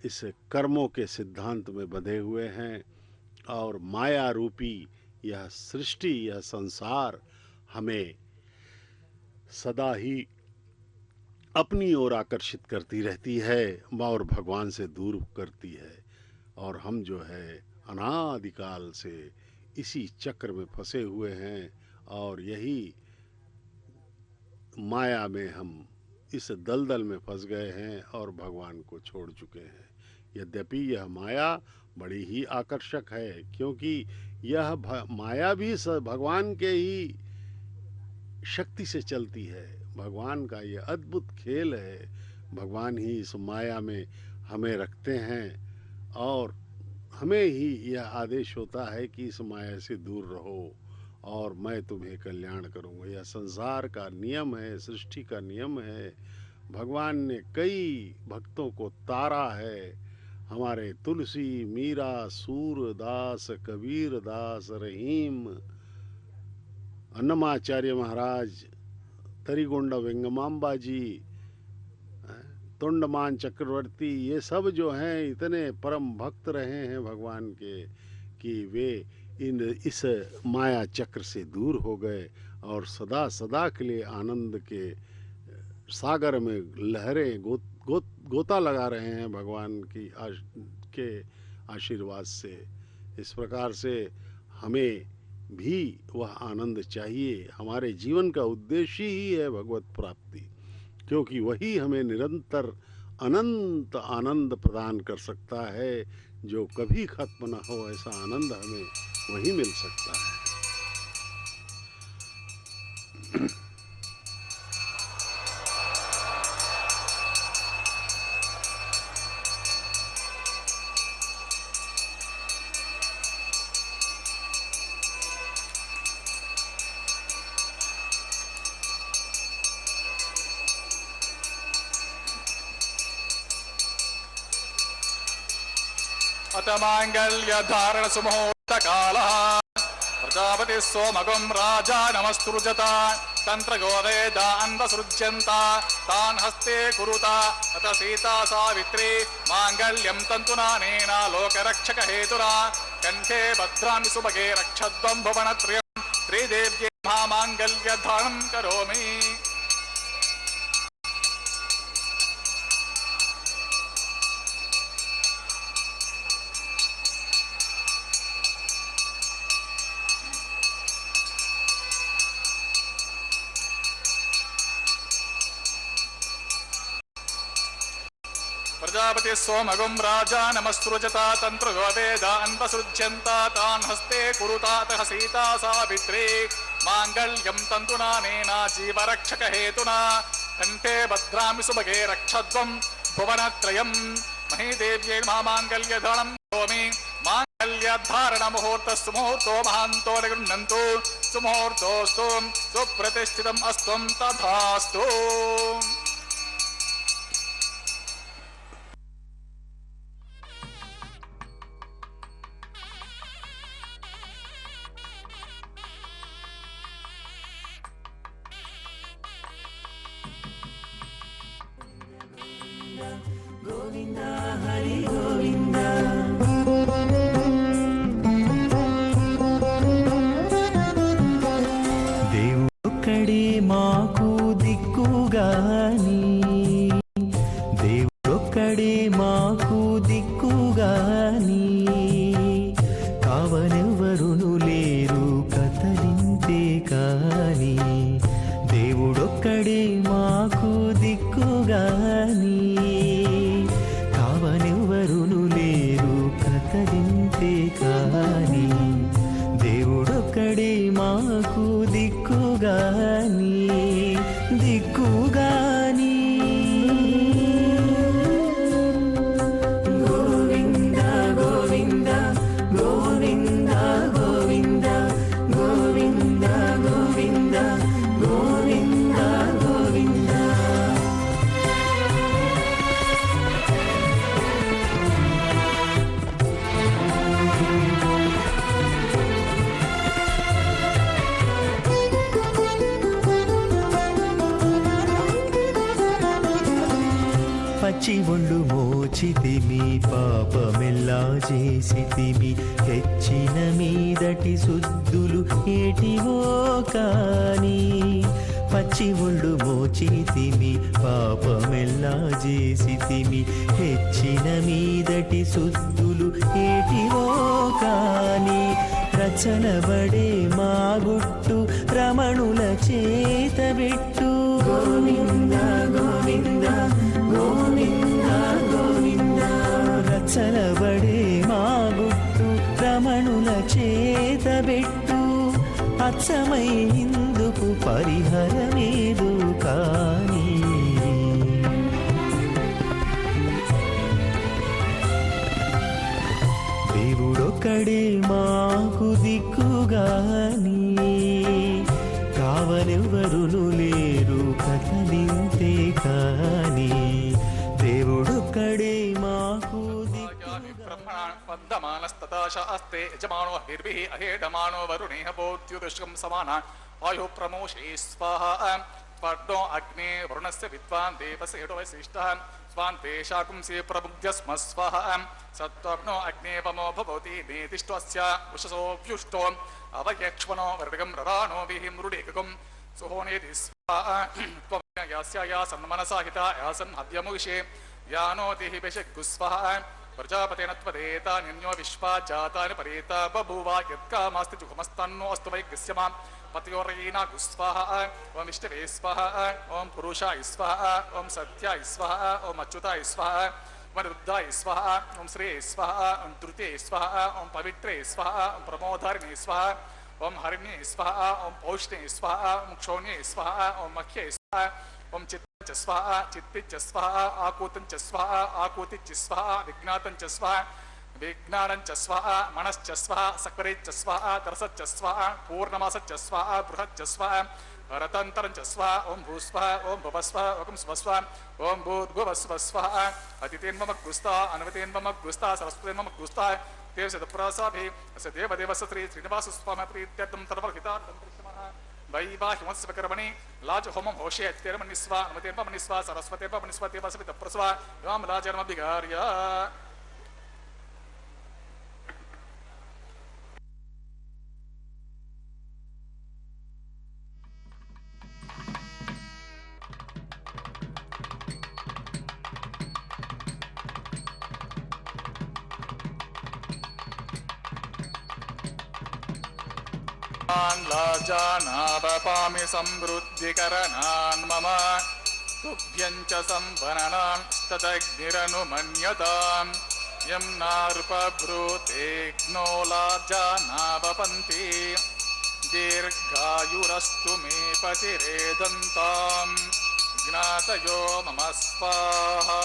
इस कर्मों के सिद्धांत में बंधे हुए हैं, और माया रूपी यह सृष्टि, यह संसार हमें सदा ही अपनी ओर आकर्षित करती रहती है और भगवान से दूर करती है। और हम जो है अनादिकाल से इसी चक्र में फंसे हुए हैं, और यही माया में हम इस दलदल में फंस गए हैं और भगवान को छोड़ चुके हैं। यद्यपि यह माया बड़ी ही आकर्षक है, क्योंकि यह माया भी भगवान के ही शक्ति से चलती है। भगवान का यह अद्भुत खेल है। भगवान ही इस माया में हमें रखते हैं, और हमें ही यह आदेश होता है कि इस माया से दूर रहो और मैं तुम्हें कल्याण करूंगा। यह संसार का नियम है, सृष्टि का नियम है। भगवान ने कई भक्तों को तारा है। हमारे तुलसी, मीरा, सूरदास, कबीर दास, रहीम, अन्नमाचार्य महाराज, तरीगोंड वेंगमांबा जी, तोंडमान चक्रवर्ती, ये सब जो हैं इतने परम भक्त रहे हैं भगवान के कि वे इस माया चक्र से दूर हो गए और सदा सदा के लिए आनंद के सागर में लहरें गोता लगा रहे हैं भगवान के आशीर्वाद से। इस प्रकार से हमें भी वह आनंद चाहिए। हमारे जीवन का उद्देश्य ही है भगवत प्राप्ति, क्योंकि वही हमें निरंतर अनंत आनंद प्रदान कर सकता है। जो कभी खत्म न हो ऐसा आनंद हमें वही मिल सकता है। अथ मांगल्य धारण सुमुहूर्त कालः प्रजापति सोमगुं राजा नमस्तुर्जता तंत्र गोवेदा अन्वसृज्यन्ता तान् हस्ते कुरुता अथ सीता सावित्री मांगल्यं तन्तुनानेना लोकरक्षक हेतुरा कंठे भद्रामि सुभगे रक्षध्वं भुवनत्रयं त्रिदेव्ये महामांगल्य धारणं करोमि। प्रजापति सोमगुं राजा नमस्तुर्जता तंत्र गोवेदा अन्वसृज्यन्ता तान् हस्ते कुरुतात सीता सावित्री मांगल्यं तन्तुनानेना जीवरक्षक हेतुना कंठे भद्रामि सुभगे रक्षध्वं भुवनत्रयं महीदेव्यै महामांगल्य धारणं करोमि। मांगल्य धारण मुहूर्त सुमुहूर्तो महान्तो निगृह्णन्तु सुमुहूर्तोऽस्तु सुप्रतिष्ठितम् अस्तु तथास्तु। गोविंद हरि गोविंद దేవుడొక్కడే మాకు దిక్కుగాని దేవుడొక్కడే మాకు దిక్కుగాని కావనెవరును లేరు కథలింతే కాని దేవుడొక్కడే మాకు దిక్కుగాని కావనెవరును లేరు కథలింతే కాని దేవుడొక్కడే మాకు దిక్కుగాని దిక్కుగాని గోవింద గోవింద గోవింద చేసితిమి హెచ్చిన మీదటి శుద్ధులు ఏటివో కాని పచ్చి ఒళ్ళు మోచితిమి పాపమెల్లా చేసితిమి హెచ్చిన మీదటి శుద్ధులు ఏటివో కాని రచనబడే మా గుట్టు రమణుల చేతబెట్టు గోవింద గోవింద గోవింద గోవింద రచనబడే మా గుట్టు రమణుల చేతబెట్టు అచ్చమై ఇందుకు పరిహరమేదు కాని దేవుడొక్కడే మాకు దిక్కుగాని కావనెవ్వరును లేరు కథలింతే కాని దేవుడొక్కడే మాకు బ్రహ్మణస్తతాశాస్తే యజమానో హిర్భిః అహేడమానో వరుణేః భూత్యుదుష్కం సమాన వాయు ప్రమోషే స్వాహా పర్ణో అగ్నే వరుణస్య విద్వాన్ దేవస్య హేడో వశిష్ఠః స్వాంతే శాకుంసే ప్రబుద్ధ్య స్మ స్వాహా సత్వగ్నో అగ్నేవమో భవతి నేతిష్ఠస్య ఉషసో వ్యుష్టో అవయక్ష్మణో వరగం రరాణో విహి మృడేకం సుహోనేతి స్వాహా త్వం యాస్య సన్మనసాహిత యాసన్ హవ్యముషే యానోతి విషగ్గు స్వాహా ప్రజాపతేన త్వదేతాన్యో విశ్వా జాతాని పరేత బభూవ యత్కామాస్తి జుహమస్తన్నో అస్తు వైగ్స్యమాం పతయోరయీనా గుస్వాహ ఓం విష్ణవే స్వాహ ఓం పురుషాయ స్వాహ ఓం సత్యాయ స్వాహ ఓం అచ్యుతాయ స్వాహ ఓం రుద్ధాయ స్వాహ ఓం శ్రేయ స్వాహ ఓం తృతీయ స్వాహ ఓం పవిత్రే స్వాహ ఓం ప్రమోదారిణే స్వాహ ఓం హరిణ్యే స్వాహ ఓం పౌష్ణే స్వాహ ఓం క్షోణ్యే స్వాహ ఓం మఖ్యే స్వాహ ఓం చిత్త స్వాహ చిత్తిచ్చ స్వాహ ఆకూతంచ స్వాహ ఆకూతిచ్చ స్వాహ విజ్ఞాతంచ స్వాహ విజ్ఞానంచ స్వాహ మనశ్చ స్వాహ సక్వరేచ్చ స్వాహ దర్శచ్చ స్వాహ పూర్ణమాసచ్చ స్వాహ బృహచ్చ స్వాహ రతంతరంచ స్వాహ ఓం భూస్వాహ ఓం భువస్వాహ ఓం స్వస్వాహ ఓం భూద్భువస్వస్వాహ అతిథేన్మమగ్గుస్తా అనవతేన్మమగ్గుస్తా సరస్వతేన్మమగ్గుస్తా దేవశతప్రాసాభి అస దేవదేవస శ్రీ శ్రీనివాస స్వామి ప్రీత్యర్థం సర్వహితార్థం కృష్ణమః వైవాహిమత్స్వకర్మణి లాజ హోమం హోషే తేర్మనిస్వ అనుమతేర్మనిస్వ సరస్వతేర్మనిస్వ దేవసవిత ప్రసవ యాం రాజనమభిగార్య లాజానావపామి సమృద్ధికరణాన్ మమ తుభ్యం చ సంవరణాన్ తదగ్నిరనుమన్యతాం యం నార్పభ్రూతేగ్నో లాజానావపంతి దీర్ఘాయురస్తు మే పతిరేదంతాం జ్ఞాతయో మమ స్వాహా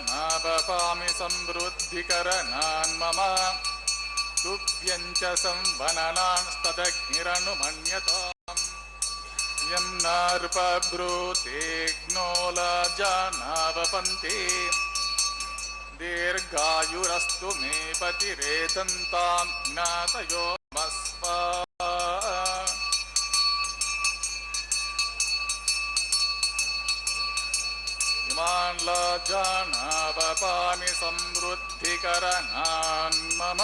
నావపామి సమృద్ధికరణాన్ మమ తుభ్యం చ సంవననాన్ తదగ్నిరనుమన్యతాం యం నార్పభ్రూతేగ్నో లాజానావపంతి దీర్ఘాయురస్తు మే పతిరేదంతాం జ్ఞాతయో మమ స్వాహా ఇమాన్ లాజానావపామి సమృద్ధికరణాన్ మమ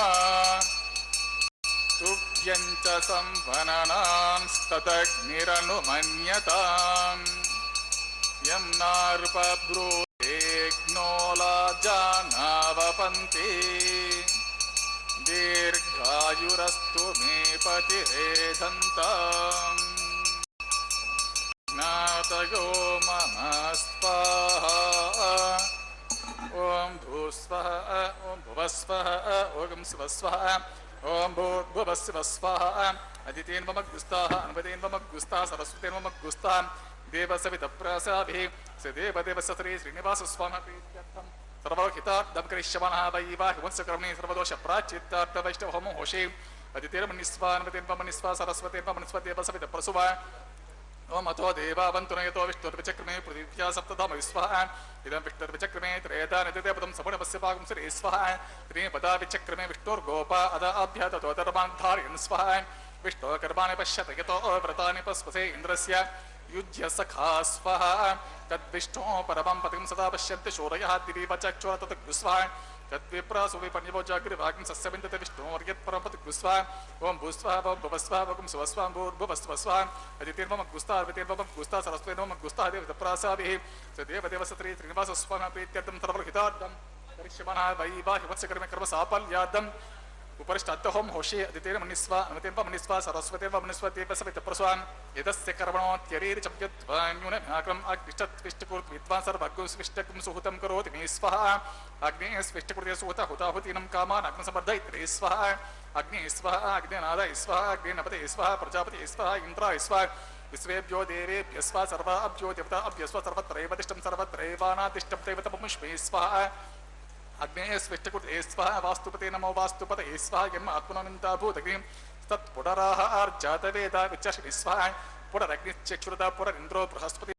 తుభ్యం చ సంవననాన్ తదగ్నిరనుమన్యతాం యం నార్పభ్రూతేగ్నో లాజానావపంతి దీర్ఘాయురస్తు మే పతిరేదంతాం జ్ఞాతయో మమ స్వాహా ఓం భూస్వః ఓం భువస్వః ఓం శివస్వః ఓం భూర్భువస్వః అదితేన్మమగ్గుస్తాః అనుపతేన్మమగ్గుస్తాః సరస్వతేన్మమగ్గుస్తాః దేవసవితప్రాసాభిः స దేవదేవస్య శ్రీ శ్రీనివాస స్వామి ప్రీత్యర్థం సర్వహితార్థం కరిష్యమాణः వైవాహిమత్స్వకర్మణి సర్వదోష ప్రాచిత్యార్థ వైష్ణవ హోమో హోషే అదితేన్మనిస్వ అనుపతేన్మనిస్వ సరస్వతేన్మనిస్వ దేవసవితప్రసువ ఓం అతో దేవావంతు నయతో విష్ణుర్విచక్రమే పృథివ్యా సప్తధామ విశ్వః ఇదం విష్ణుర్విచక్రమే త్రేతా నిత్యదేవతం సగుణపస్య పాకం శ్రీ స్వః త్రీ పదా విచక్రమే విష్ణుర్గోపా అదాభ్య తతోతర్మాన్ ధారయన్ స్వః विष्णो कर्माणि पश्यत यतो व्रतानि पस्पसे इन्द्रस्य युज्य सखा स्वः तद्विष्णो परमं पतिं सदा पश्यन्ति शूरयः दिवीव चक्षुर तद्गुस्वः तद्विप्रासु विपन्यवो जागृवाग्ं सस्यविन्दते विष्णोर्यत्परं पतिगुस्वः ओं भूस्वः ओं भुवस्वः ओं सुवस्वः भूर्भुवस्वः अदितिर्ममग्गुस्ता अदितिर्ममग्गुस्ता सरस्वतीर्ममग्गुस्ता देवतप्रासाभिः सदेवदेवसत्री श्रीनिवासस्वामिनः प्रीत्यर्थं सर्वहितार्थं करिष्यमाणः वै वा हिवत्स्य कर्म कर्म साफल्यार्थम् उपरिष्टात्तहोम होषे अदितेन मनिस्वा अनुतेन मनिस्वा सरस्वतेन मनिस्वा देवसवित प्रस्वान यदस्य कर्मणोत्यरीरचव्यत्वान्यूनभ्याक्रम अग्निष्टत्विष्टकुर्त विद्वान् सर्वज्ञो स्विष्टकुं सुहुतं करोति मे स्वाहा अग्नेः स्विष्टकुर्ते सुहुता हुताहुतीनं कामान् अग्निसमर्दयित्रे स्वाहा अग्निः स्वाहा अग्निनादाय स्वाहा अग्निनपते स्वाहा प्रजापते स्वाहा इन्द्राय स्वाहा विश्वेभ्यो देवेभ्यः स्वाहा सर्वाभ्यो देवताभ्यः स्वाहा सर्वत्रैव तिष्ठं सर्वत्रैवानातिष्ठं दैवतममुष्मे स्वाहा अग्नेः स्विष्टकुर्ते स्वाहा वास्तुपते नमो वास्तुपते स्वाहा जन्म आत्मनोऽनन्ता भूतग्निं तत्पुनराह आर्जातवेदा विचर्षणि स्वाहा पुनरग्निश्चक्षुरता पुनरिन्द्रो बृहस्पति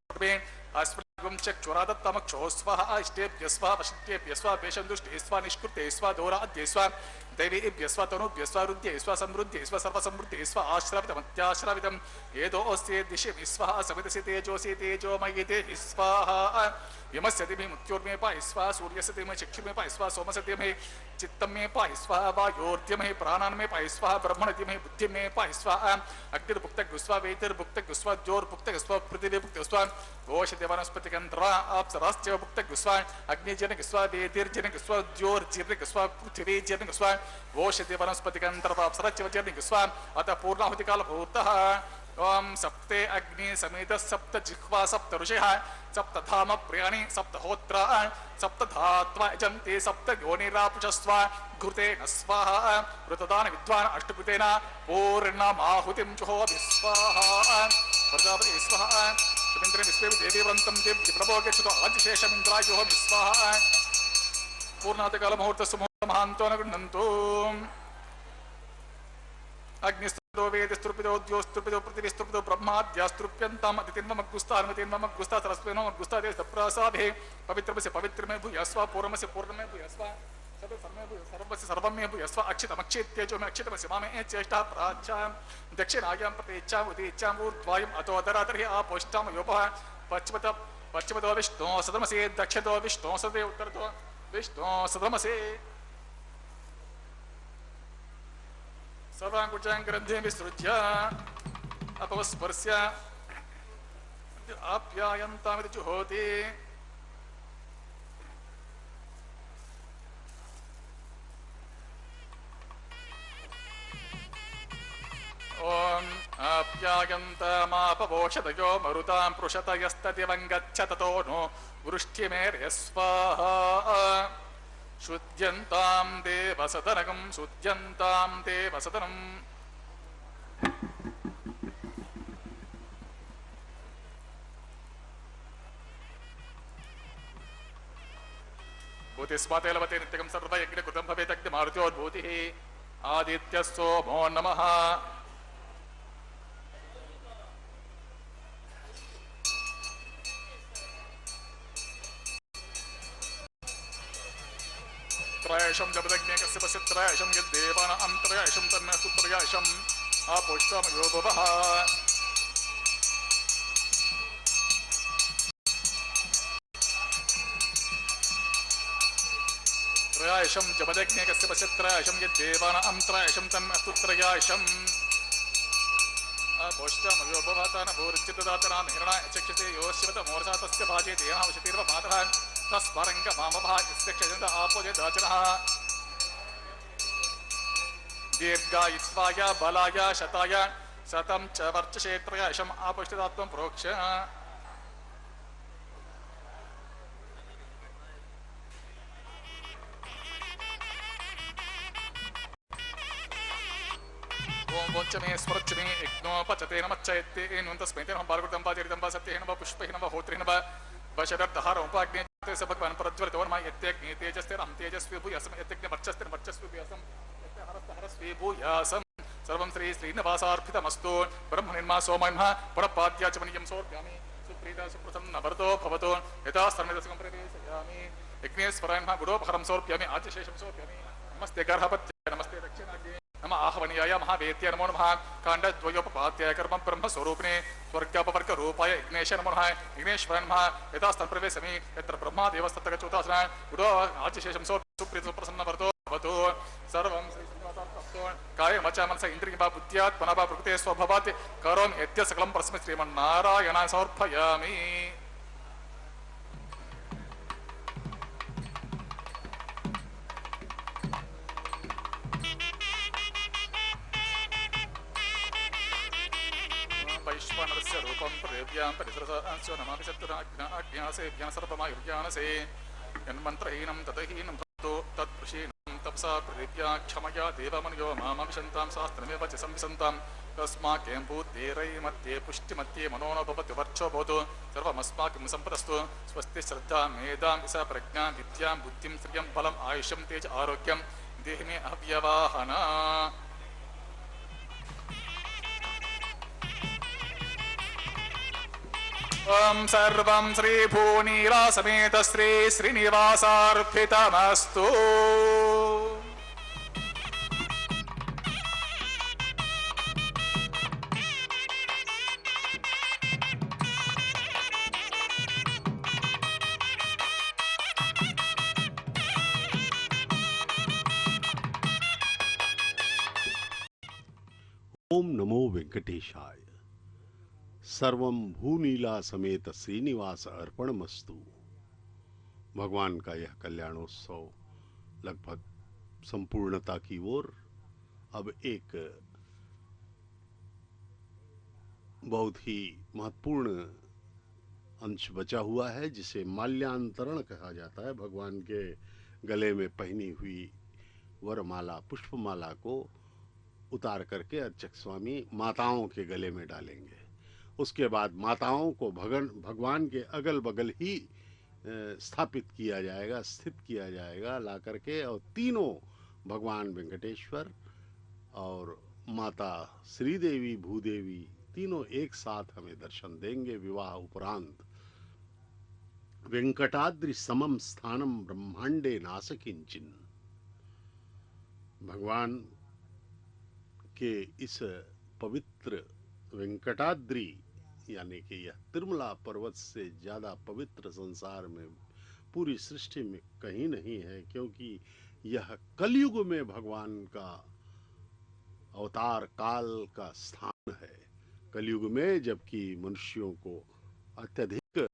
अस्मृगं चक्षुरादत्तमक्षो स्वाहा इष्टेभ्यः स्वाहा वशिष्ठेभ्यः स्वाहा पेशन्दुष्टे स्वाहा निष्कृते स्वाहा दोराद्ये स्वाहा दैवीभ्यः स्वाहा तनूभ्यः स्वाहा रुद्ध्ये स्वाहा समृद्धे स्वाहा सर्वसमृद्धे स्वाहा आश्रावितमत्याश्रावितं येदोऽस्ये दिशि स्वाहा समितसि तेजोसि तेजोमयि तेजि स्वाहा यमस्य दिमहि मृत्योर्मे पाहि स्वाहा सूर्यस्य दिमहि चक्षुर्मे पाहि स्वाहा सोमस्य दिमहि चित्तं मे पाहि स्वाहा वायोर्दिमहि प्राणान् मे पाहि स्वाहा ब्रह्मण दिमहि बुद्धिं मे पाहि स्वाहा अग्निर्भुक्तगुस्वा वेतिर्भुक्तगुस्वा ज्योर्भुक्तगुस्वा पृथिवीभुक्तगुस्वा घोषदेवनस्पतिकन्द्रा आप्सराश्च भुक्तगुस्वा अग्निजनगुस्वा वेतिर्जनगुस्वा ज्योर्जीर्णगुस्वा पृथिवीजनगुस्वा घोषदेवनस्पतिकन्द्रवाप्सरश्च जीर्णगुस्वा अतः पूर्णाहुतिकालभूतः ओम सप्ते अग्नि समेत सप्त जिह्वा सप्त ऋषिः सप्त धाम प्रियाणि सप्त होत्रा सप्त धात्वा यजन्ते सप्त योनिरापुषस्वा घृतेन स्वाहा ऋतदान विद्वान् अष्टकृतेन पूर्णमाहुतिं जुहोति स्वाहा प्रजापति स्वाहा सुमिन्द्रे विश्वे देवी वृन्तं देवी प्रभोगच्छतु आदिशेषमिन्द्रायोः स्वाहा पूर्णातकालमुहूर्तस्य मुहूर्तमहान्तो न गृह्णन्तु अग्निस्तुपितो वेदिस्तुपितो द्योस्तुपितो पृथिवीस्तुपितो ब्रह्माद्यास्तुप्यन्ताम् अदितिर्ममग्गुस्ता सरस्वतीर्ममग्गुस्ता देवतप्रासाभिः पवित्रमस्य पवित्रमे भूयस्वा पूर्णमस्य पूर्णमे भूयस्वा सर्वस्य सर्वमे भूयस्वा अक्षितमक्षित्येजो मे अक्षितमस्य मामे चेष्टा प्राच्यां दक्षिणायां प्रतीच्छाम् उदीच्छाम् ऊर्ध्वायम् अतो अधरातर्हि आपोष्टां योपः पश्चिमतो विष्णो सदमसे दक्षिणतो विष्णो सदे उत्तरतो विष्णो सदमसे सर्वांकुचां विसृज्य अपवस्पर्श्य आप्यायन्तामिति जुहोति ओम आप्यायन्तमापवोषतयो मरुतां पृषतयस्तदिवं गच्छ ततो नो वृष्टिमेर्य स्वाहा शुद्ध्यन्तां देवसदनगं शुद्ध्यन्तां देवसदनम् भूतिस्वातेलवते नित्यं सर्वयज्ञकृतं भवेदग्निमारुत्योद्भूतिः आदित्यस्सोमो नमः त्रयशं जपदग्ने कस्य पश्य त्रयशं यद्देवानां त्रयशं तन्मेस्तु त्रयशम् आपोष्टामयो भवः त्रयशं जपदग्ने कस्य पश्य त्रयशं यद्देवानां त्रयशं तन्मेस्तु त्रयशम् आपोष्टामयो भवः तान भूरिच्चितदातनां हिरणाय चक्षसे यो शिवतमोर्षा तस्य भाजे देहावशतीर्वमातः तस्मरंग मामभः यस्य क्षयन्त आपोजे दाचनः दीर्घायुत्वाय बलाय शताय शतं च वर्चसे त्रयशम् आपुष्टिदात्वं प्रोक्ष ओम वोचमे स्मरच्मे यज्ञोपचते नमच्चयते एनुन्तस्मै तेन पार्वतं पादिरितं वा सत्येन वा पुष्पेन वा होत्रेण वा वशदर्दहार उपाग्ने स भगवान् प्रज्वलितो वर्मा यत्यग्नि तेजस्तेरहं तेजस्वी भूयासं यत्यग्नि वर्चस्तेन वर्चस्वी भूयासं यत्यहरस्तेहरस्वी भूयासं सर्वं श्री श्रीनिवासार्पितमस्तु ब्रह्मनिर्मा सोमन्ः पुनःपाद्याचमनीयं सोऽर्प्यामि सुप्रीता सुप्रसन्ना वरदो भवतु यथा सर्वदसकं प्रवेशयामि यज्ञेश्वरायणः गुडोपहरं सोऽर्प्यामि आदिशेषं सोऽर्प्यामि नमस्ते गर्भपत्ये नमस्ते दक्षिणाग्ने नमः आहवनीयाय महावेद्याय नमो नमः काण्डद्वयोपपाद्याय कर्म ब्रह्म स्वरूपिणे स्वर्गोपवर्ग रूपाय विघ्नेश नमो नमः विघ्नेश्वराय नमः यथा स्तन प्रवेशमि यत्र ब्रह्मा देवस्तत्र चूतासना उदो आजिशेषं सुप्रीत प्रसन्नवरतो भवतु सर्वं काय वचा मनसा इंद्रिय वा बुद्ध्यात्मना वा प्रकृते स्वभावात् करोमि यद्य सकलं परस्मै श्रीमन्नारायणाय समर्पयामि। वैश्वानरस्य रूपं प्रेव्यां परिसरसांस्यो नमामि सत्यज्ञासेभ्यः सर्वमायुर्ज्ञानसे यन्मन्त्रहीनं तदहीनं भक्तो तत्कृषीणं तपसा प्रेव्या क्षमया देवमनुयो मामविशन्तां शास्त्रमेव च संविशन्तां तस्माकेम्भूद्देरैमध्ये पुष्टिमध्ये मनो न भवति वर्चो भवतु सर्वमस्माकं सम्पदस्तु स्वस्ति श्रद्धा मेधां ईशा प्रज्ञां विद्यां बुद्धिं श्रियं बलम् आयुष्यं तेज आरोग्यं देहि मे अव्यवाहना। ओम सर्वं श्री भूनीला समेत श्री श्रीनिवासार्पितमस्तु। ओम नमो वेंकटेशाय। सर्वम भूनीला समेत श्रीनिवास अर्पणमस्तु। भगवान का यह कल्याणोत्सव लगभग संपूर्णता की ओर अब एक बहुत ही महत्वपूर्ण अंश बचा हुआ है, जिसे माल्यान्तरण कहा जाता है। भगवान के गले में पहनी हुई वरमाला पुष्पमाला को उतार करके अर्चक स्वामी माताओं के गले में डालेंगे। उसके बाद माताओं को भगवान के अगल बगल ही स्थापित किया जाएगा, स्थित किया जाएगा ला करके, और तीनों भगवान वेंकटेश्वर और माता श्रीदेवी भूदेवी तीनों एक साथ हमें दर्शन देंगे विवाह उपरांत। वेंकटाद्रि समम स्थानम ब्रह्मांडे नासकिंचिन। भगवान के इस पवित्र वेंकटाद्रि यानी कि यह तिरुमला पर्वत से ज्यादा पवित्र संसार में पूरी सृष्टि में कहीं नहीं है, क्योंकि यह कलयुग में भगवान का अवतार काल का स्थान है। कलयुग में जबकि मनुष्यों को अत्यधिक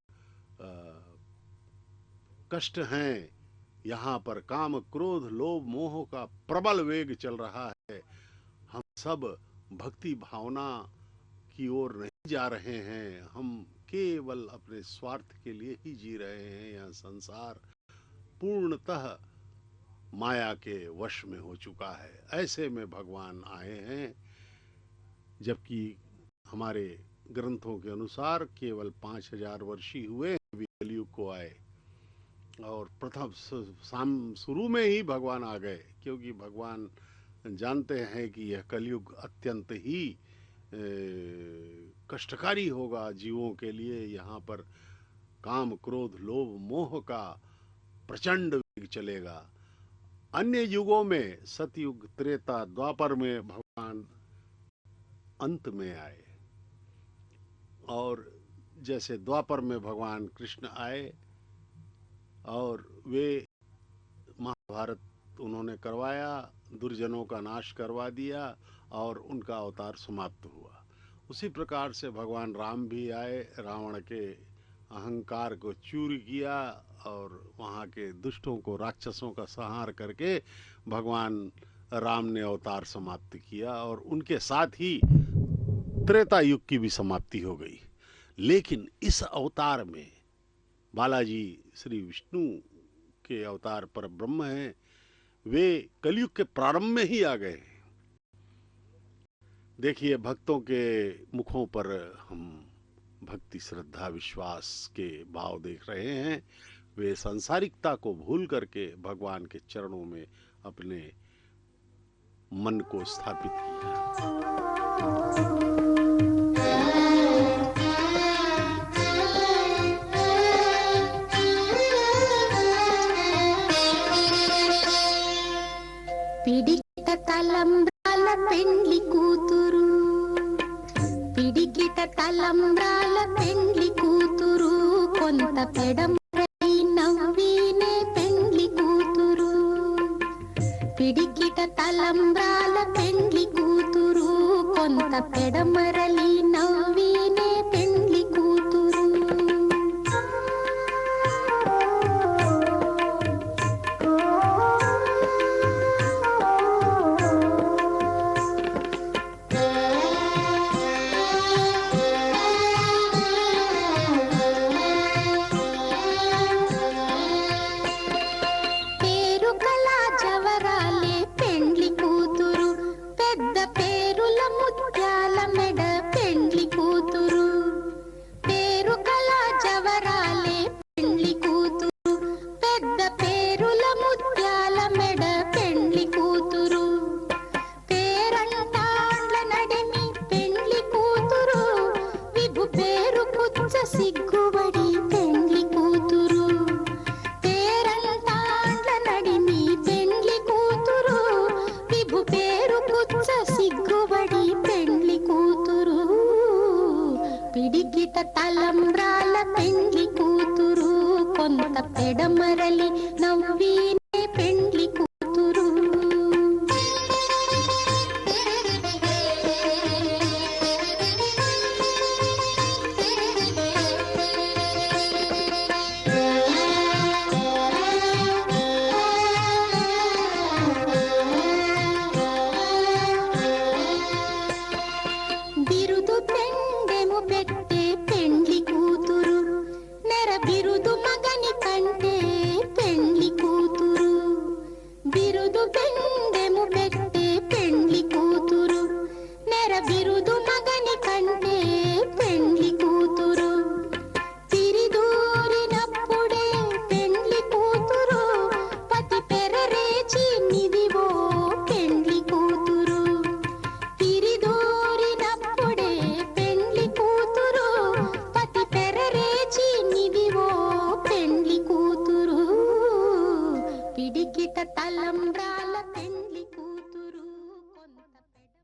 कष्ट हैं, यहाँ पर काम क्रोध लोभ मोह का प्रबल वेग चल रहा है। हम सब भक्ति भावना की ओर नहीं जा रहे हैं, हम केवल अपने स्वार्थ के लिए ही जी रहे हैं। यह संसार पूर्णतः माया के वश में हो चुका है। ऐसे में भगवान आए हैं, जबकि हमारे ग्रंथों के अनुसार केवल 5000 वर्ष ही हुए अभी कलयुग को आए, और प्रथम शुरू में ही भगवान आ गए, क्योंकि भगवान जानते हैं कि यह कलयुग अत्यंत ही कष्टकारी होगा जीवों के लिए। यहाँ पर काम क्रोध लोभ मोह का प्रचंड वेग चलेगा। अन्य युगों में सतयुग त्रेता द्वापर में भगवान अंत में आए, और जैसे द्वापर में भगवान कृष्ण आए और वे महाभारत उन्होंने करवाया, दुर्जनों का नाश करवा दिया और उनका अवतार समाप्त हुआ। उसी प्रकार से भगवान राम भी आए, रावण के अहंकार को चूर किया और वहाँ के दुष्टों को राक्षसों का संहार करके भगवान राम ने अवतार समाप्त किया, और उनके साथ ही त्रेता युग की भी समाप्ति हो गई। लेकिन इस अवतार में बालाजी श्री विष्णु के अवतार पर ब्रह्म हैं, वे कलयुग के प्रारंभ में ही आ गए। देखिए, भक्तों के मुखों पर हम भक्ति श्रद्धा विश्वास के भाव देख रहे हैं। वे सांसारिकता को भूल करके भगवान के चरणों में अपने मन को स्थापित किया। पिडित तलंब्राल తలంబ్రాల పెండ్లి కూతురు కొంత పెడమరలి నవ్వినే పెండ్లి కూతురు పిడికిట తలంబ్రాల పెండ్లి కూతురు కొంత పెడమరలి నవ్వినే పెండ్లి కూతురు సిగ్గుబడి పెండ్లి కూతురు పేరంటాండ్ల నడిమి పెండ్లి కూతురు విభు పేరు పుచ్చ సిగ్గుబడి పెండ్లి కూతురు పిడికిట తలంబ్రాల పెండ్లి కూతురు కొంత పెడమరలి నవ్వినే పెండ్లి కూతురు బిరుదు పెండెము పెట్టే పెండ్లి కూతురు నెర బిరుదు మగని కంటే పెండ్లి కూతురు బిరుదు పెండెము పెట్టే పెండ్లి కూతురు నెర బిరుదు మగని కంటే పెండ్లి కూతురు తిరిదూరినప్పుడే పెండ్లి కూతురు పతి పెరరేచి నిదివో పెండ్లి కూతురు తిరిదూరినప్పుడే పెండ్లి కూతురు పతి పెరరేచి నిదివో పెండ్లి కూతురు పిడికిట తలంబ్రాల పెండ్లి కూతురు కొంత పెడ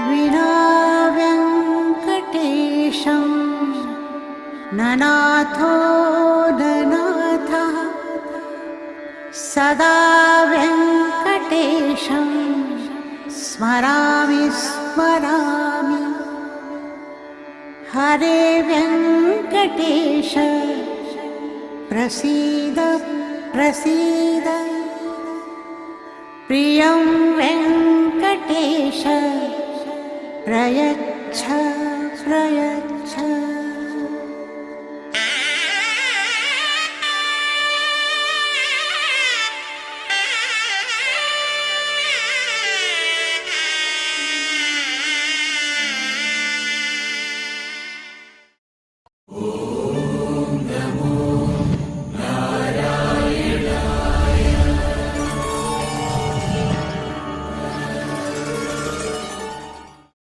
विना वेङ्कटेशं ननाथो ननाथः सदा वेङ्कटेशं स्मरामि स्मरामि हरे वेङ्कटेश प्रसीद प्रसीद प्रियं वेङ्कटेश प्रयच्छ प्रयच्छ